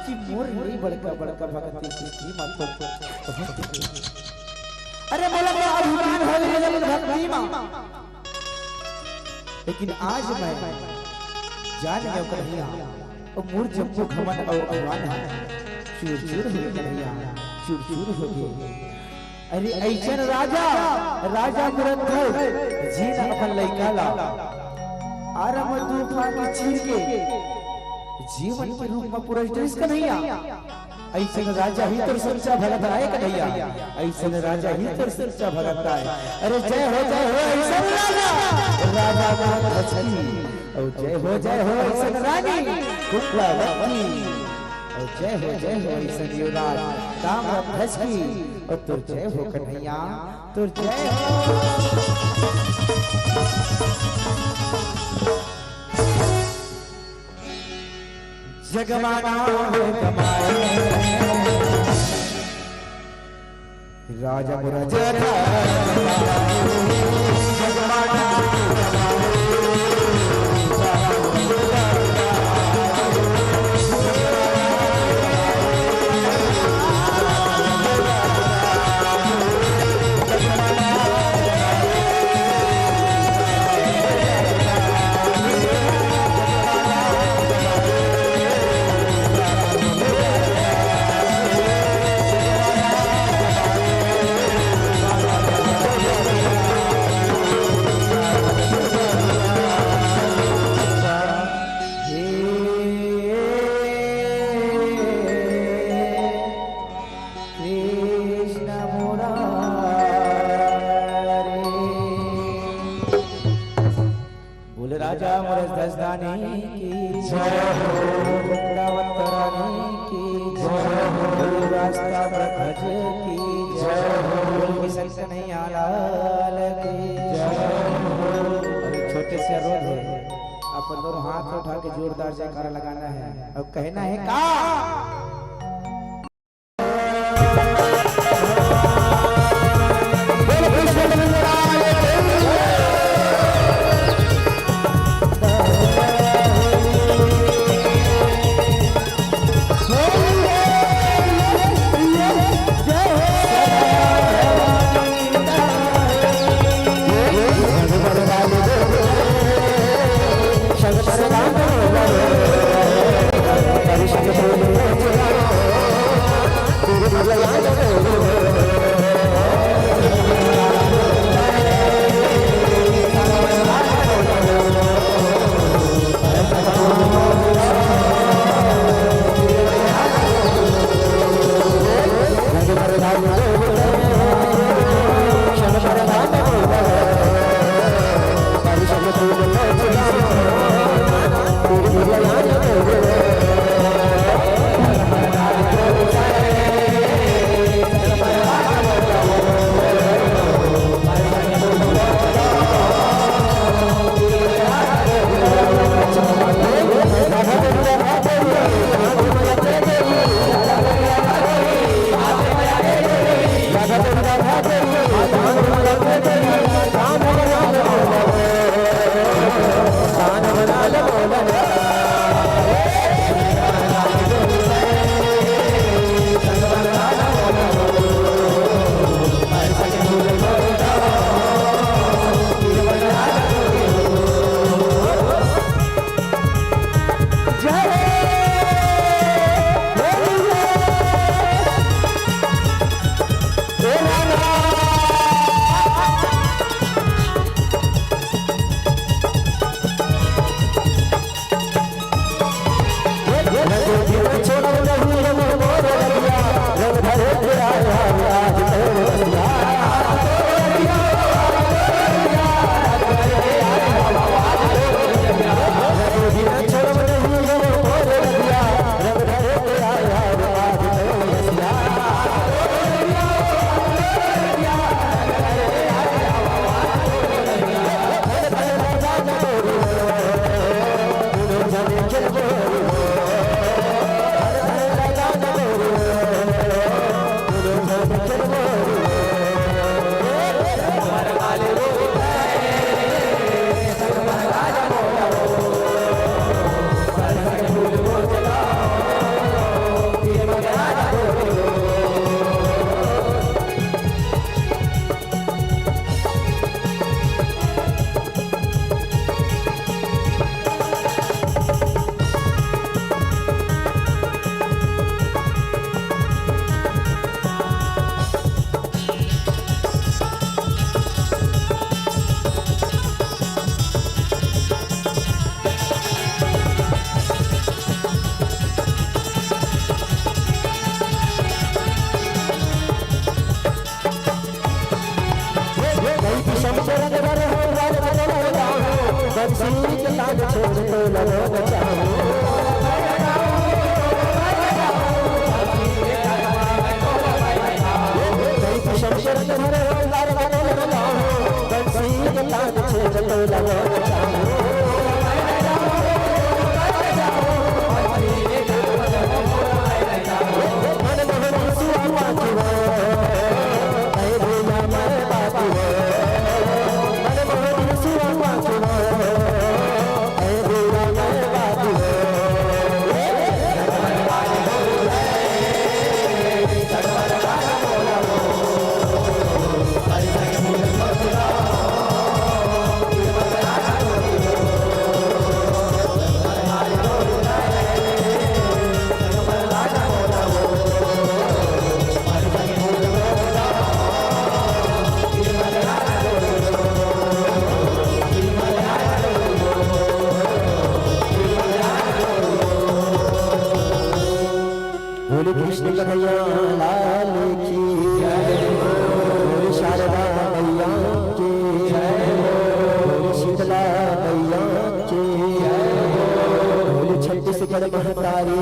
कि मोर नहीं बड़का बड़का भगत की मत। अरे बोला मैं अभिमान हो गया जब भक्ति मां, लेकिन आज मैं जान गया कन्हैया और मोर जब को घमंड और अभिमान है चूर-चूर हो गया कन्हैया, चूर-चूर हो गया। अरे ऐसन राजा राजा मुरद्दर जीना अपन लइका ला आराम तूफान के चीर के जीवन के रूप में पूरा ड्रेस कन्हैया। ऐसन राजा ही तो सच्चा भगत है कन्हैया, ऐसन राजा ही तो सच्चा भगत है। अरे जय हो ऐसन राजा, राजा भगत की। और जय हो ऐसन रानी कुकलावती, और जय हो ऐसन युवराज ताम्रध्वज की। और तुर जय हो कन्हैया, तुर जय हो। जगमाना कमाए राजा मुरद्दर, जगमाना राजा मुरद्दर दानी की जय हो, वृंदावन रानी की जय हो, रास्ता ध्वज की जय हो, किशन कन्हैया लाल की जय हो। और एक छोटे से रोज है, अपन दोनों हाथ उठा के जोरदार जयकारा लगाना है और कहना है का Shut बंसी के ताज छोड़ते लगो शमशेर के भरे रोजगार वाले लगाओ बंसी के ताज छोड़ते लगो कृष्ण कन्हैया लाल की जय, शारदा मैया की जय, शीतला मैया की जय, छत्तीसगढ़ महतारी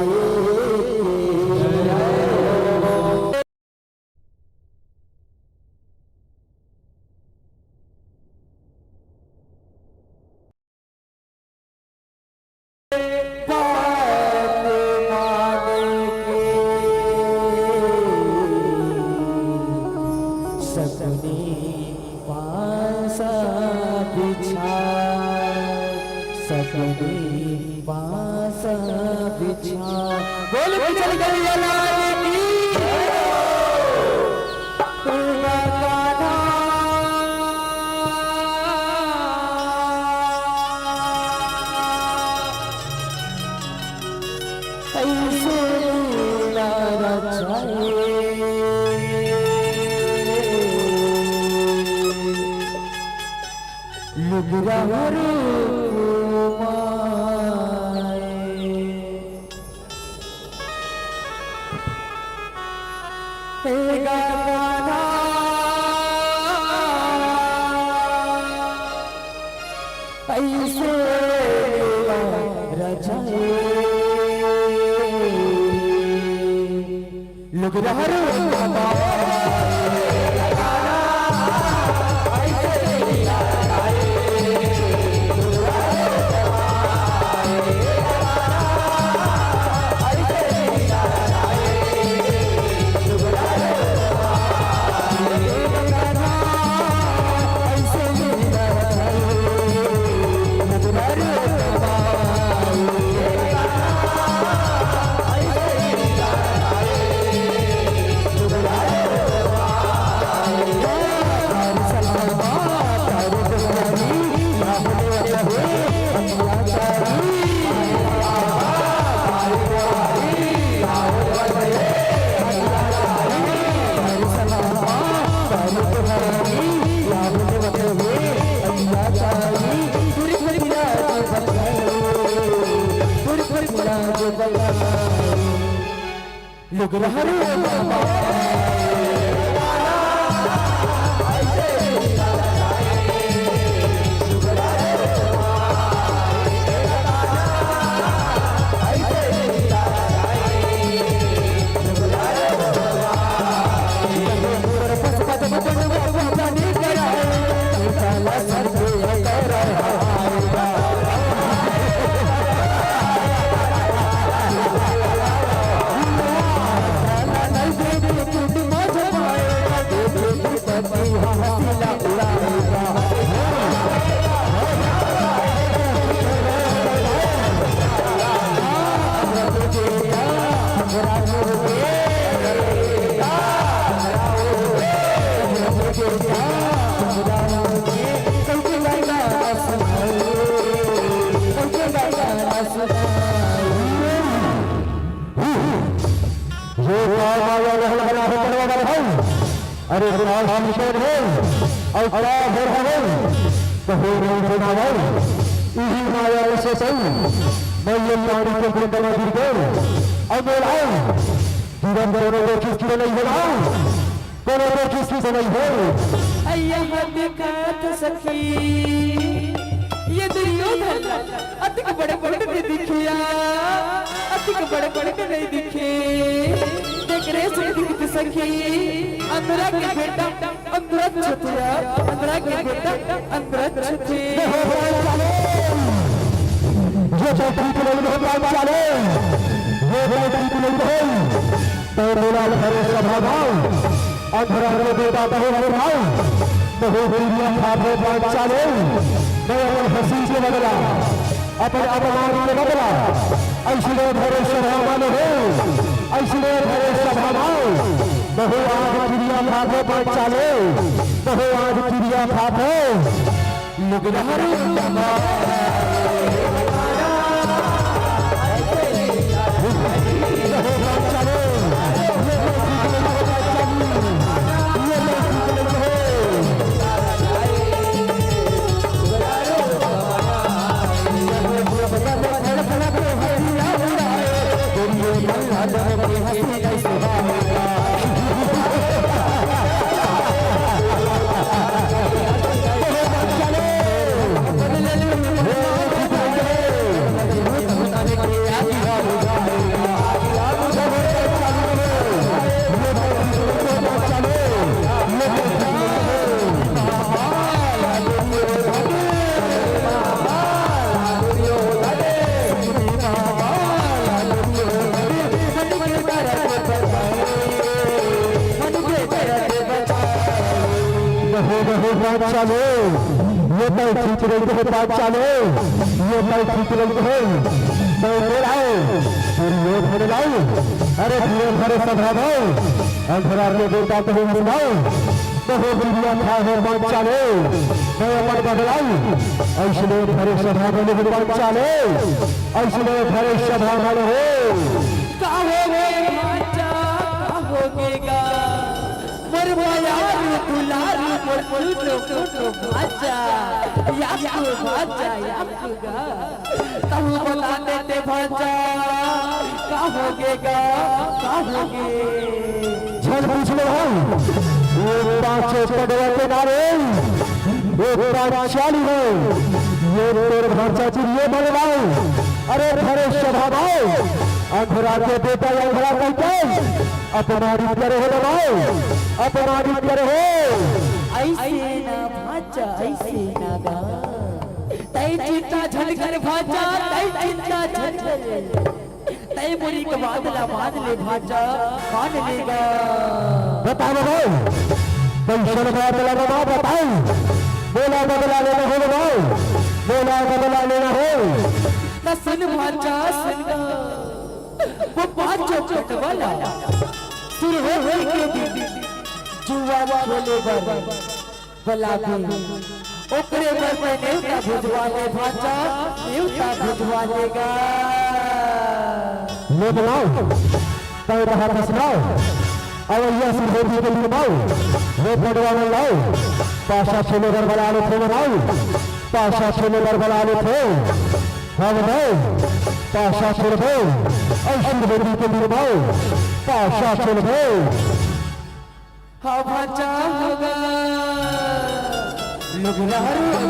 अरे हम निषेध है और बड़ा भर है कहो रो ना भाई इही माया से सही मैं ये मारी के बंदना गिर गए और बोलाओ जीवन दोनों को किसकी नहीं बोलाओ दोनों को किसकी नहीं हो अय्या मत सखी ये दुनिया धल्ला अतिक बड़े बड़े नहीं दिखिया अतिक बड़े बड़े नहीं दिखे देख रे सुखी सखी अंदरा के बेटा अंदरा छतिया अंदरा के बेटा अंदरा छती जो चौथी के लोग बहुत चाले वो चौथी के लोग तो बोला हरे स्वभाव अंधरा रे बेटा बहु हरे भाव बहु दुनिया खाते बहुत चाले मैं अपने हंसी से बदला अपने अपमान से बदला ऐसे हरे स्वभाव वाले हो ऐसे हरे स्वभाव बहु आज दुनिया खाते बहुत चाले बहु आज दुनिया खाते मुगलहर चाले ये तो ठीक रही है बात चाले ये तो ठीक रही है तो लाओ फिर ये भर लाओ अरे धीरे धीरे स्वभाव अंधरा रे बेटा तो सुनाओ तो हो दुनिया था है बात चाले मैं मत बदलाऊ ऐसे धरे स्वभाव वाले बात चाले ऐसे धरे स्वभाव वाले हो का होगे भाचा का होगेगा मोर भयार दुलार मोर पुटो भाचा याकू भाचा याकूगा तू बता देते भाचा का होगेगा का होगे झल पूछ लो हम ये पांचों पड़वा के नारे ये पांचाली है ये तेरे भाचा चिड़िए बनवाओ अरे धरे स्वभाव अंधरा के बेटा अंधरा कहते अपना रिप्यर हो लगाओ अपना रिप्यर हो ऐसे ना भाचा ऐसे ना गा तै चिंता झलकर भाचा तै चिंता झलकर तै बुरी के बादला बादले भाचा मान लेगा बताओ भाई पैसा बादला ना बताओ बोला बदला लेना हो बताओ बोला बदला लेना हो ना सुन भाचा सुन वो पांचों चटवाला सुर हो के जुआ खेले बला भी ओकरे पर नेवता भुजवाले भाचा नेवता भुजवालेगा ले बनाओ तय बाहर सुनाओ अवैया से होती के बनाओ वो पड़वाने लाओ पाशा छेले बरबलाने थे बनाओ पाशा छेले बरबलाने थे हाँ बनाओ पाशा छेले ऐसी होती के बनाओ पाशा छेले हाँ भाचा होगा लुगलारू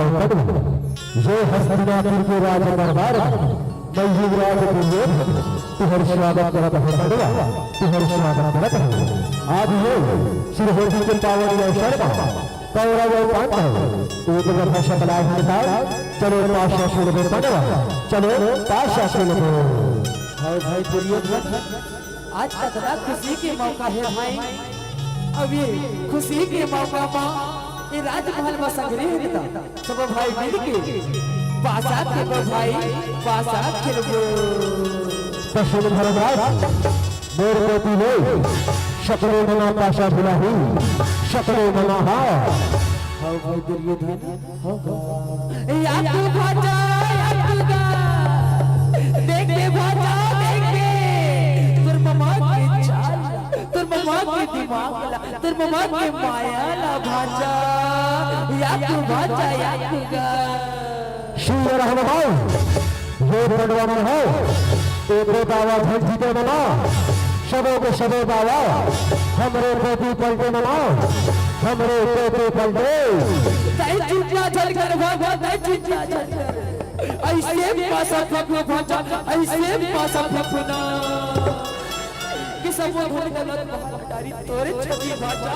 ये हस्तिनापुर के राज दरबार मैं युवराज के लोग तुहर स्वागत करत है बड़वा तुहर स्वागत करत है आज ये श्री होली के पावन अवसर पर कौरव और पांडव एक वर्ष शकला हटाओ चलो पाशा शुरू में पड़वा चलो पाशा शुरू में भाई भाई दुर्योधन आज का बड़ा खुशी के मौका है भाई। अब ये खुशी के मौका पर ये राजमहल में संग्रह होता सब भाई मिल के पासा खेलो भाई पासा खेलो। पशु धर्मराज मोर पोती ले शकले मना पाशा भुलाही शकले मना हा हाउ भाई दुर्योधन याकू भाजा याकूगा देख के भाजा देख के तुर ममा की चाल तुर ममा की दिमाग तुर ममा की माया ला भाजा याकू भाजा याकूगा शिव रहमान ये पड़वा में हो एक दावा धन जीते मना सबों को सबों दावा हमरे पोती पलटे मना हमरे पोते पलटे ताई चुटिया जल कर भागा ताई चुटिया जल कर ऐसे पासा फेंको भाजा ऐसे पासा फेंकना कि सब वो ढोल गलत हटारी तोरे छजी भाजा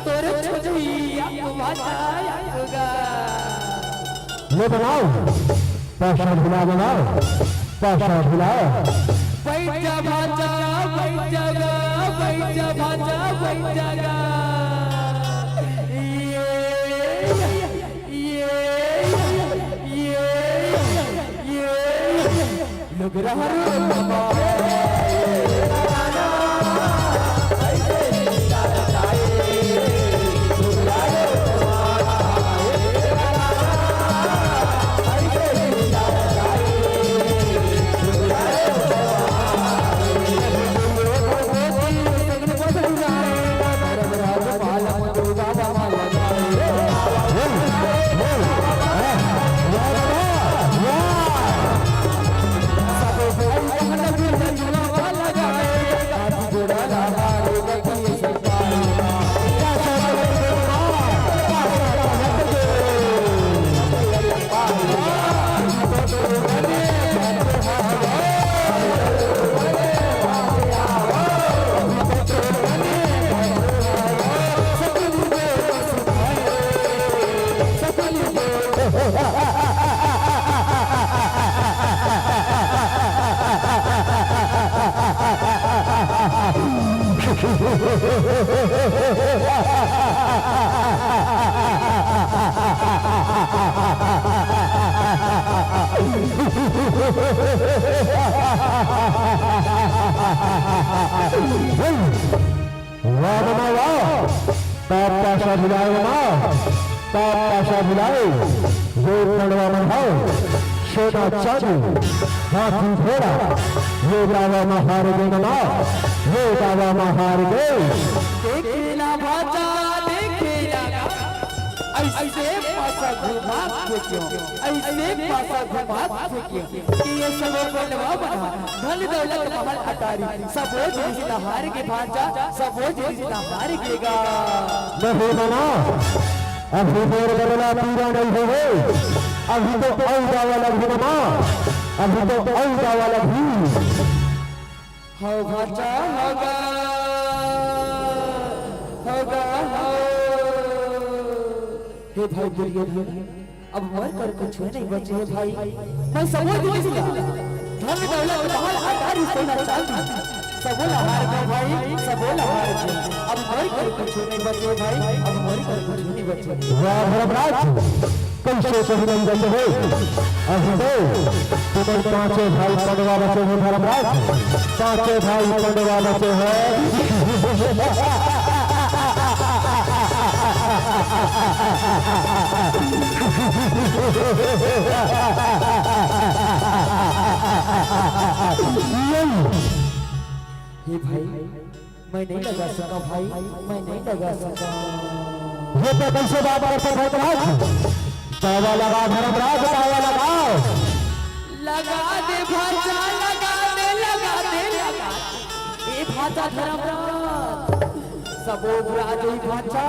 तोरे छजी याकू भाजा याकूगा ले बनाओ पाशा भुला बनाओ पाशा भुलाओ बैठा भाजा बैठा भाजा बैठा ये लोग रहा पाशा भुलाए ना पाशा भुलाए ये पड़वा में हो सोना चांदी हाथी घोड़ा ये दावा में हार गए ना ये दावा में हार गए देखना भाजा देखना ऐसे पासा घुमा के क्यों ऐसे पासा घुमा के क्यों कि ये सब बनवा बना धन दौलत महल अटारी सब वो जिसना हार के भाजा सब वो जिसना हार गेगा नहीं बना अभी देर बदला पूरा नहीं हो गए अभी तो औदा वाला भी बना अभी तो औदा वाला भी हो भाजा होगा होगा हे भाई दुर्योधन अब मर कर कुछ नहीं बचे है भाई मैं समझ नहीं सका धन दौलत महल अटारी सोना चांदी सब हार गए भाई सब हार गए अब मर कर कुछ नहीं बचे भाई अब मर कर कुछ नहीं बचे वाह धर्मराज कैसे कहीं बचे हो अभी तो तुम्हें पांचों भाई पंडवा बचे हो धर्मराज पांचों भाई पंडवा बचे हैं हे भाई मैं नहीं लगा सका भाई मैं नहीं लगा सका ये तो कैसे बाबा धर्मराज दावा लगा धर्मराज दावा लगाओ लगा दे भाजा लगा दे लगा दे लगा ए भाजा धर्मराज सब राज ही भाजा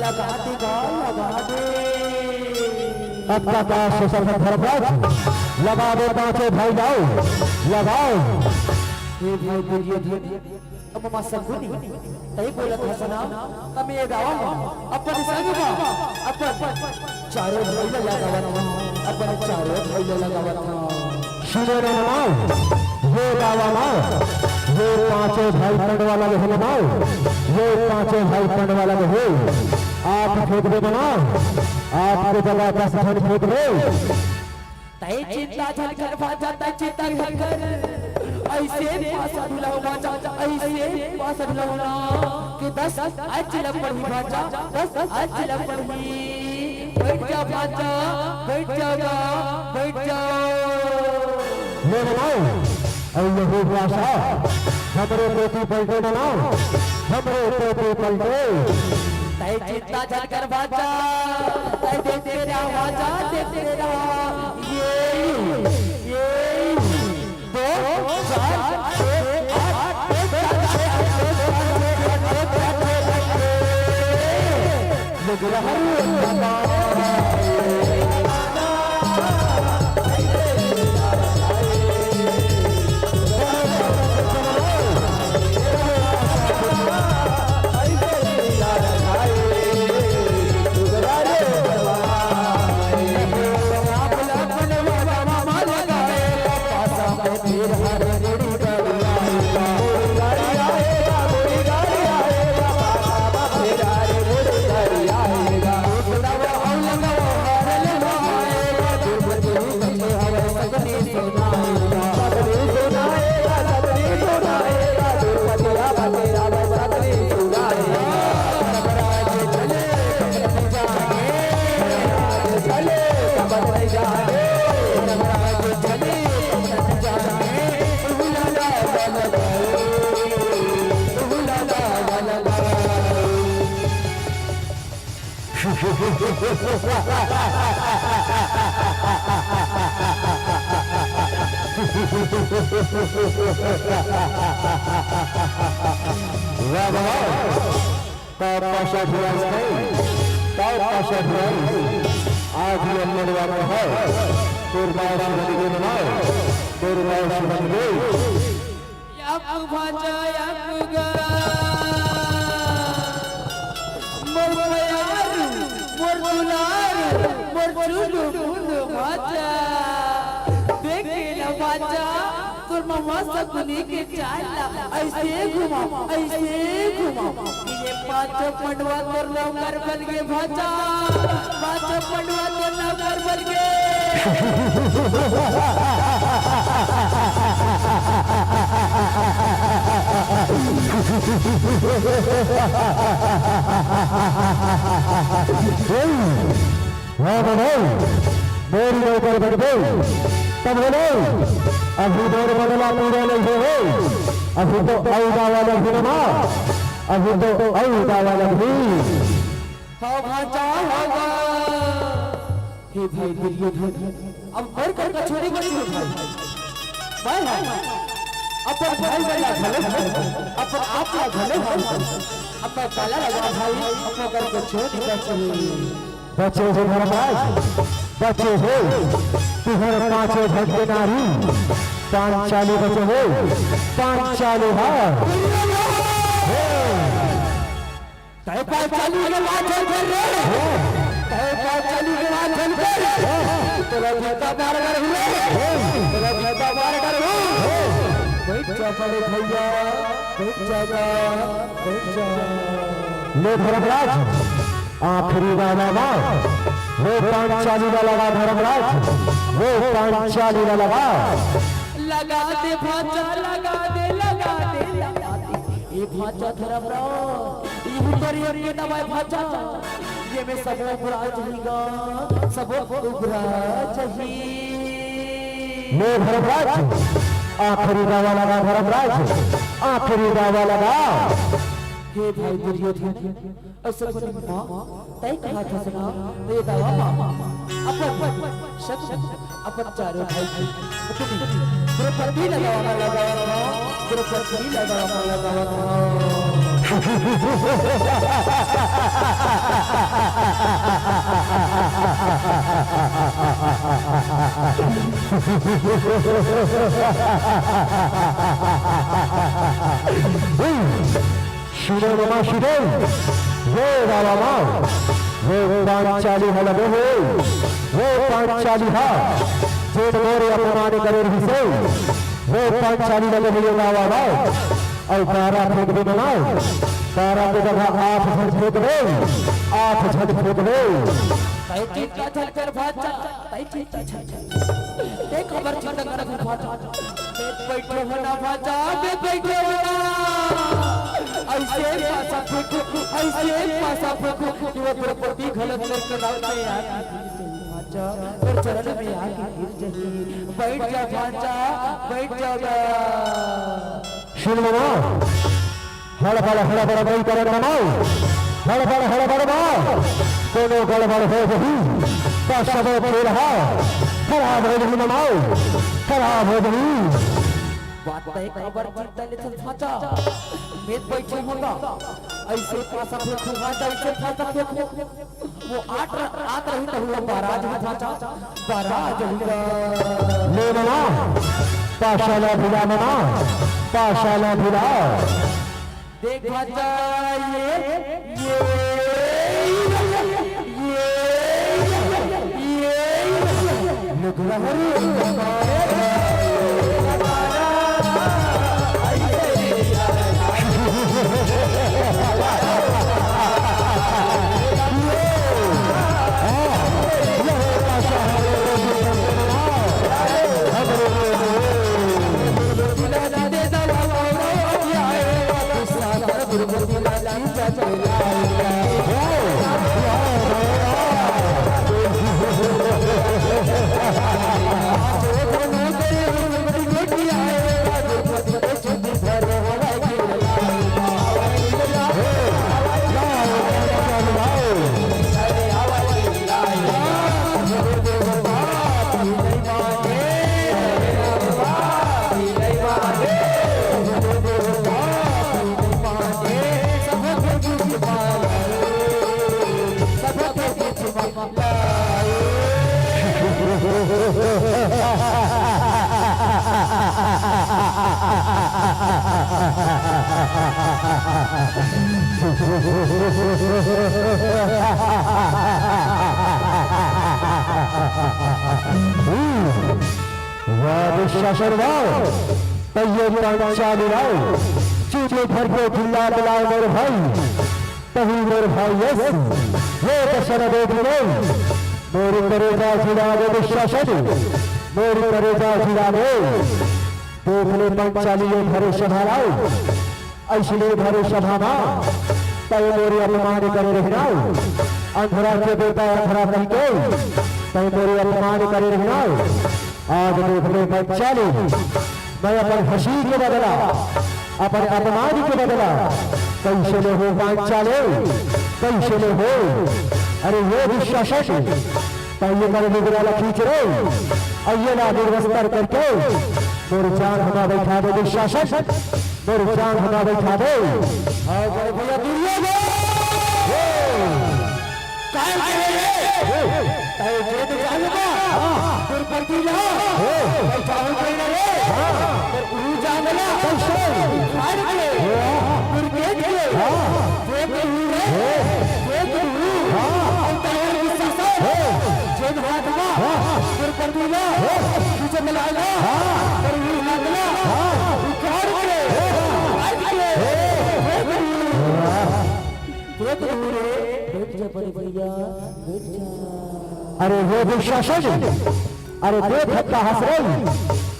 लगा दे अपना पास से सब धर्मराज लगा दो पांचों भाई जाओ लगाओ हे भाई दुर्योधन अब मामा सकुनी तई बोलत हसना कमी ये गावा अपन संग बा अपन चारों भैया लगावत अपन चारों भैया लगावत सुने रे माओ ये गावा माओ ये पांचों भाई पंडवा लगे हैं माओ ये पांचों भाई पंडवा लगे हैं आप फेंक दे बनाओ आपके जगह 10 फन फेंक दे तई चिंता झलकर भाजा तई चिंता झलकर ऐसे पासा ढुलाओ भाजा ऐसे पासा ढुलाओ ना कि 10 आज लग पड़ी भाजा 10 आज लग पड़ी बैठ जा भाजा बैठ जाओ ले बनाओ और यही भाषा हमरे पोती पलटे बनाओ हमरे पोती पलटे तई चिंता झलकर भाजा तई देखते रहा भाजा देखते रहा ये 2 4 6 आज ये मनवा में है कुर्बान बन बनाओ कुर्बान बन गई याक भाजा याक गा मोर प्यार मोर दुलार मोर चुनु भाजा देखे ना भाजा तोर मामा सकुनी के चाला ऐसे घुमा ये 5 पंडवा तोर नौकर बन गए भाजा 5 पंडवा तोर नौकर बन गए मेरी नौकर बन गई तब बोलो अभी दौड़ बदला पूरा नहीं हो अभी तो औदा वाला भी ना अभी तो औदा वाला भी भाजा होगा हे भाई अब और कर छोड़ी बड़ी भाई अपन भाई वाला भले अपन आप का भले अपन काला लगा भाई अपन कर को छोड़ बच्चे हो धर्मराज बच्चे हो तुम्हारे 5 भक्त नारी 5 चालू बच्चे हो 5 चालू हां तय 5 चालू के वाचन कर रे तय 5 चालू के वाचन कर तेरा बेटा मार कर हुए तेरा बेटा मार कर हो बैठ जा बड़े भैया बैठ जा ले धर्मराज आखिरी गाना वो 5 चालू का लगा धर्मराज वो 5 चालू का लगा दे भाचा लगा दे ये भाचा धर्मराज ये उतरियर ये दवाई भाचा ये में सब उबरा जाएगा सब उबरा चाहिए ले धर्मराज आखिरी गावा लगा धर्मराज आखिरी गावा लगा हे भाई दुर्योधन ऐसा कोई मां तय कहा था सुना ये दवा अपन अपन चारों भाई पूरे पर भी लगावा पूरे पर भी लगावा शिरो रमा शिरो वो रामा वो पांचाली हलबे हो वो पांचाली हा जो मोरे अपमान करे से वो पांचाली लगे हुए रामा और 12 फेंक दे बनाओ 12 की जगह 8 झट फेंक दे 8 झट फेंक दे तैतीस का झलकर भाचा तैतीस का झलकर देख खबर छटक कर भाचा बैठो होना भाचा बैठो होना ऐसे पासा फेंको ये प्रॉपर्टी गलत करके डालते यार भाचा फिर चरण में आके गिर जाइए बैठ जा भाचा बैठ जा शिव नमो हड़बड़ नहीं करे नमाओ हड़बड़ माँ कोनो गड़बड़ हो गई सब खेल खराब हो गई नमाओ खराब हो गई बात पे खबर करता ले चल भाचा मेद बैठे होगा ऐसे पासा फेंको भाचा ऐसे पासा फेंको वो आठ रही तो हुआ 12 जो भाचा 12 जो हुआ ले मना पाशाला भिड़ा मना पाशाला भिड़ा देख भाचा ये लुगरा चूचे भर के खिल्ला बुलाओ मेरे भाई तभी मेरे भाई यस वो दर्शन देख लो मेरे करेगा खिला दे विश्वासन मेरे करेगा खिला दे देख ले पंचाली भरे सभाओ ऐसले भरे सभा तय मेरे अपमान करे रहना अंधरा के बेटा अंधरा कह के तय मेरे अपमान करे रहना आज देख ले पंचाली मैं अपन हंसी के बदला अपन अपमान के बदला कैसे ले हो पांचाले कैसे ले हो अरे वो विश्वासन पहले मेरे निगराला खींच रहे और ये ना निर्वस्तर करके मेरे जान हमा बैठा दे विश्वासन मेरे जान हमा बैठा दे भैया दुनिया अरे वो विश्वासन अरे देख हत्ता हंस रही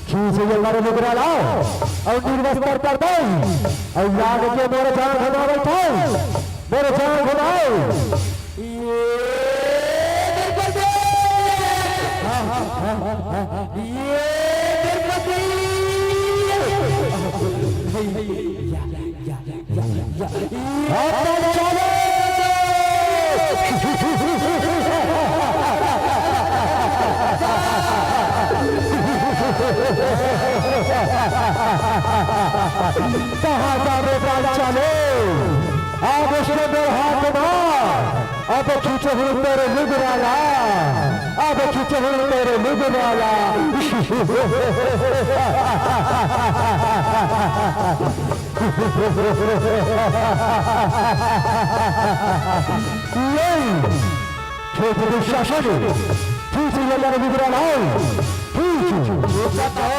खींच ये मेरे निगरा लाओ और निर्वस्तर कर दो और याद के मेरे जान घुमा बैठाओ मेरे जान घुमाओ कहाँ जा रे चले आप उसने मेरे हाथ मार अब खींचे हुए तेरे निगराला, अब खींचे हुए तेरे निगराला। खेत दुशासन खींच लेकर निगराला, खींच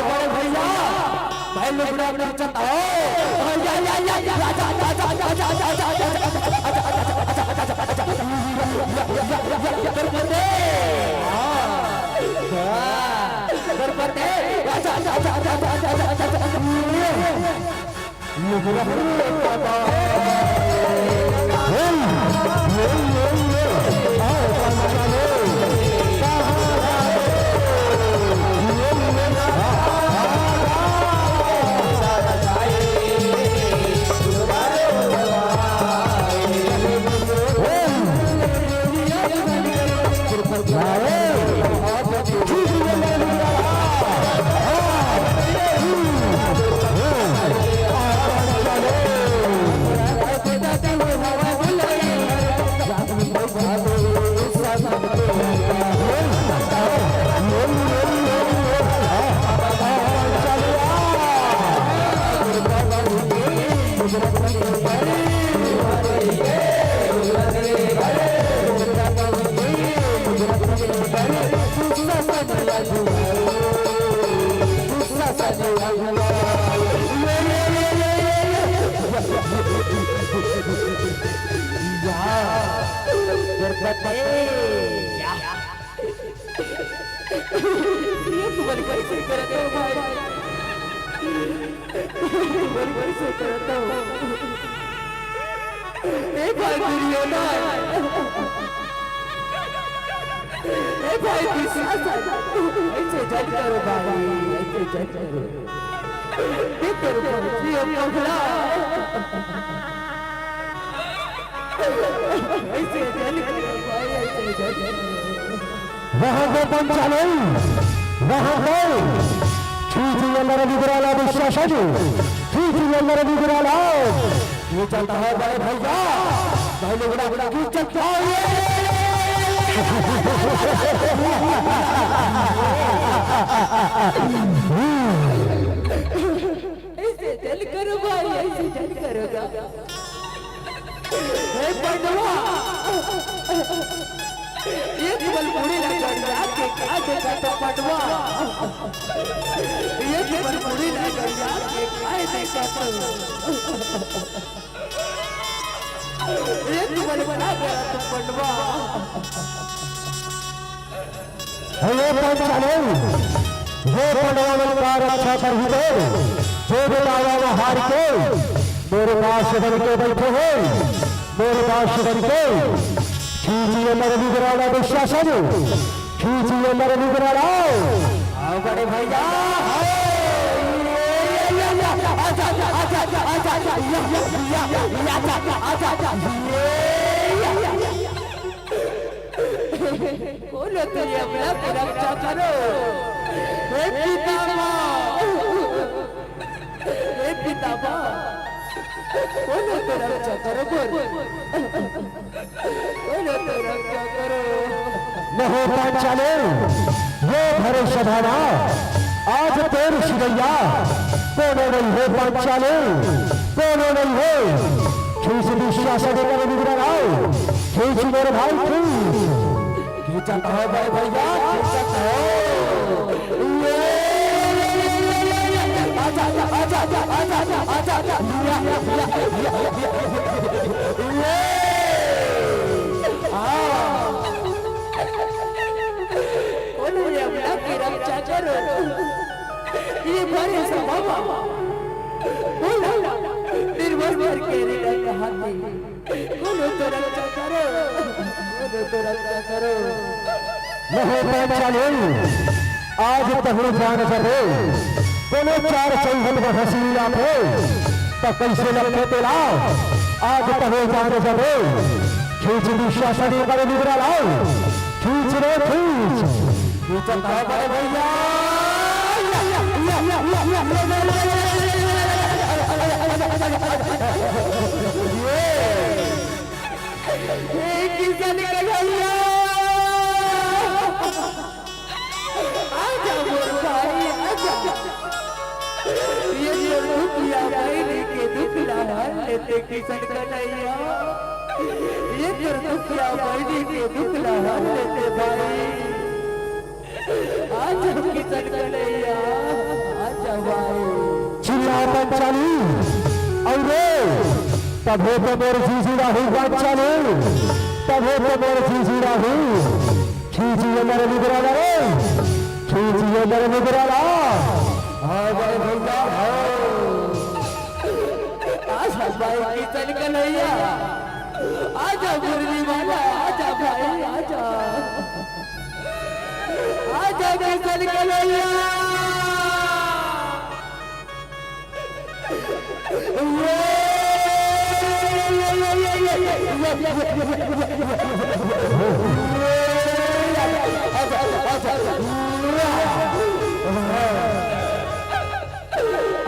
बड़े भैया भाई लुगड़ा खींचताओ वहां पे पंचाले वहां पे खींची अंदर निगराला दुशासन खींची अंदर निगराला ये चलता है बड़े भैया भाई लुगड़ा खींचता ऐसे चल करो भाई ऐसे चल करोगा पंडवा एक बल पूरी लगड़िया के काटे काटे पंडवा एक बल पूरी लगड़िया के काटे काटे एक बल बना गया तो पंडवा हे पंचाले ये पंडवा का रक्षा कर ही दे जो बतावा हार के मेरे पास बन के बैठे हो मेरे पास बन के खींचिए मेरे निगराला दुशासन खींचिए मेरे निगराला आओ बड़े भैया बोलो तो ये अपना रक्षा करो हे पितामह बोलो तो रक्षा करो बोलो तो रक्षा करो नहीं पंचाले ये भरे सभाना आज तेरे शिवैया कोनो नहीं है पंचाले कोनो नहीं है खींच दुशासन कर निगराला खींच मेरे भाई खींचता है भाई भैया खींचता है रक्षा करो ये भरे सभा निर्भर करके हाथी बोलो तो रक्षा करो बोलो तो रक्षा करो नहीं पंचाले आज तहु जान सके कोनो चार चौहन में हसीला पे तो कैसे लगते तेरा आज तहु जान सके खींच दुशासन कर निगराला खींच रे खींच खींचता है बड़े भैया किशन कन्हैया आजा मोर भाई आजा ये जो दुखिया भाई के दुख लहर लेते किशन कन्हैया ये जो दुखिया भाई के दुख लहर लेते भाई आजा किशन कन्हैया आजा भाई चिल्ला पंचाली और तभे तो मेरे जीजी राहु पंचाली तभे तो मेरे जीजी राहु खींचिए मेरे निगराना रे खींचिए मेरे निगराना हाँ बड़े भैया आजा भाई किशन कन्हैया आजा मुरली वाला आजा भाई आजा आजा किशन कन्हैया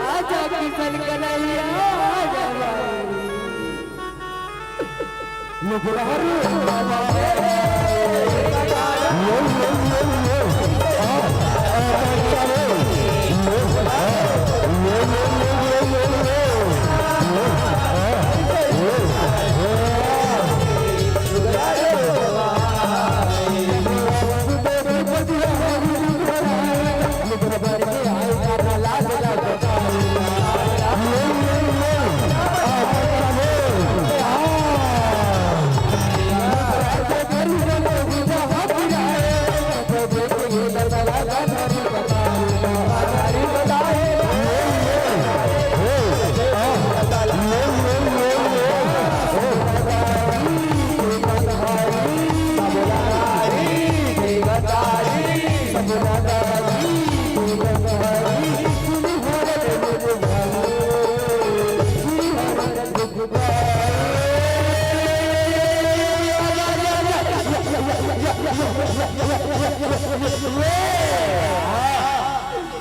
आजा किशन कन्हैया आजा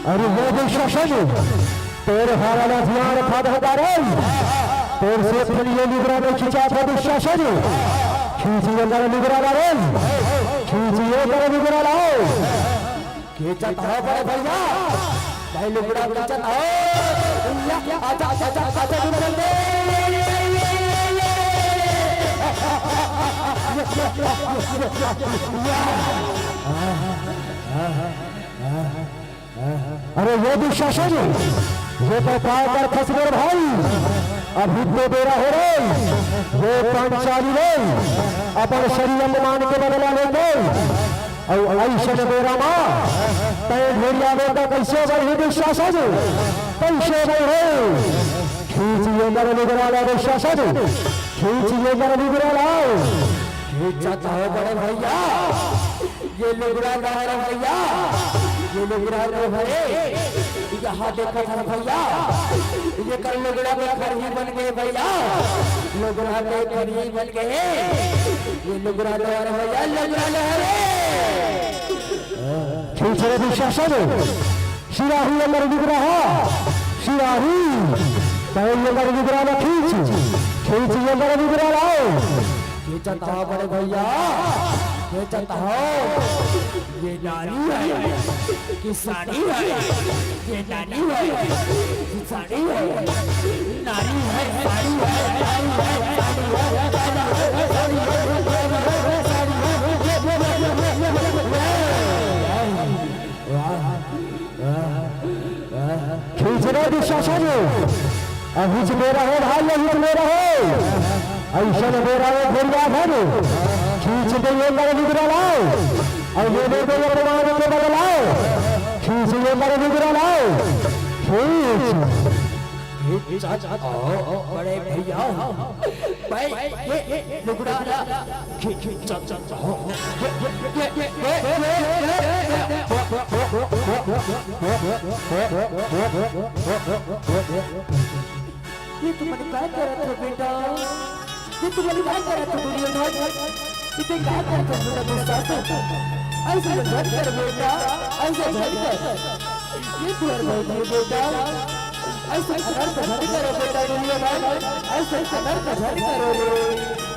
अरे वो भी शासन तेरे हारा ध्यान रखा होगा रे तेरे से फलिए निगरा में खिंचा था दुशासन खींचिए मेरा निगरा रे खींचिए मेरा निगरा लाओ खींचा था बड़े भैया भाई निगरा खींचा था आजा आजा आजा निगरा दे अरे ये दुशासन ये तो पाकर खसगर भाई अभी तो बेरा हो रही वो पांचाली रे अपन शरीर मान के बदला लेते और ऐसा बेरा माँ तय भेड़िया बेटा कैसे बढ़ी दुशासन कैसे बढ़े खींचिए मेरे निगरा ला दुशासन खींचिए मेरे निगरा लाओ खींचा चाहो बड़े भैया ये लुगड़ा गाड़ भैया ये लुगड़ा है यहाँ देखा था भैया ये कल लुगड़ा में घर ही बन गए भैया लुगड़ा में घर ही बन गए ये लुगड़ा लहर भैया लुगड़ा लहरे खींचे दुशासन शिराही अमर विग्रह शिराही पहले अमर विग्रह खींच खींचिए अमर विग्रह लाओ खींचता हो बड़े भैया खींचता हो ये नारी है कि साड़ी है ये नारी है कि साड़ी है नारी है साड़ी खींचना दुशासन अभी मेरा है भाई अभी मेरा है ऐसा मेरा है भेड़िया भर खींच के ये मेरे निगरा लाओ और ये दे ये प्रमाण के बदलाओ खींच ये मेरे निगरा लाओ खींच बड़े भैया भाई ये लुगड़ा खींच ये तुम्हारे क्या कर रहा था बेटा ये तुम्हारे क्या कर रहा था दुनिया भाई इसे क्या कर रहा था मुस्ताफा ऐसे झट कर बेटा ऐसे झट कर ये तुम्हारे भाई बेटा ऐसे झट कर बेटा दुनिया भाई ऐसे झट कर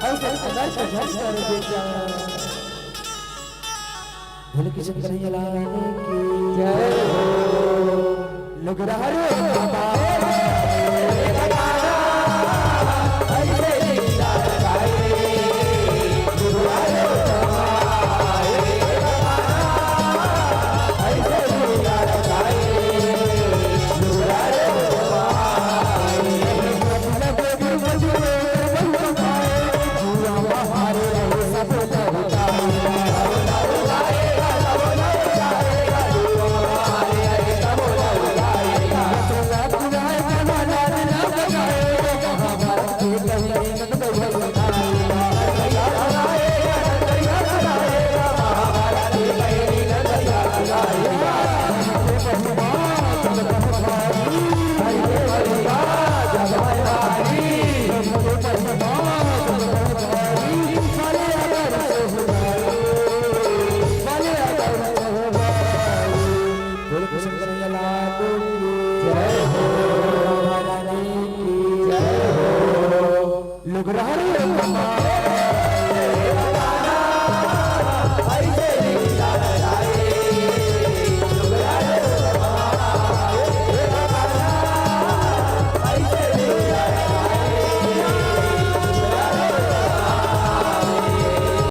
ऐसे अगर से झट कर देता भोले किशन कन्हैया लाल की जय हो लोग रहा रे बाबा लोग रहा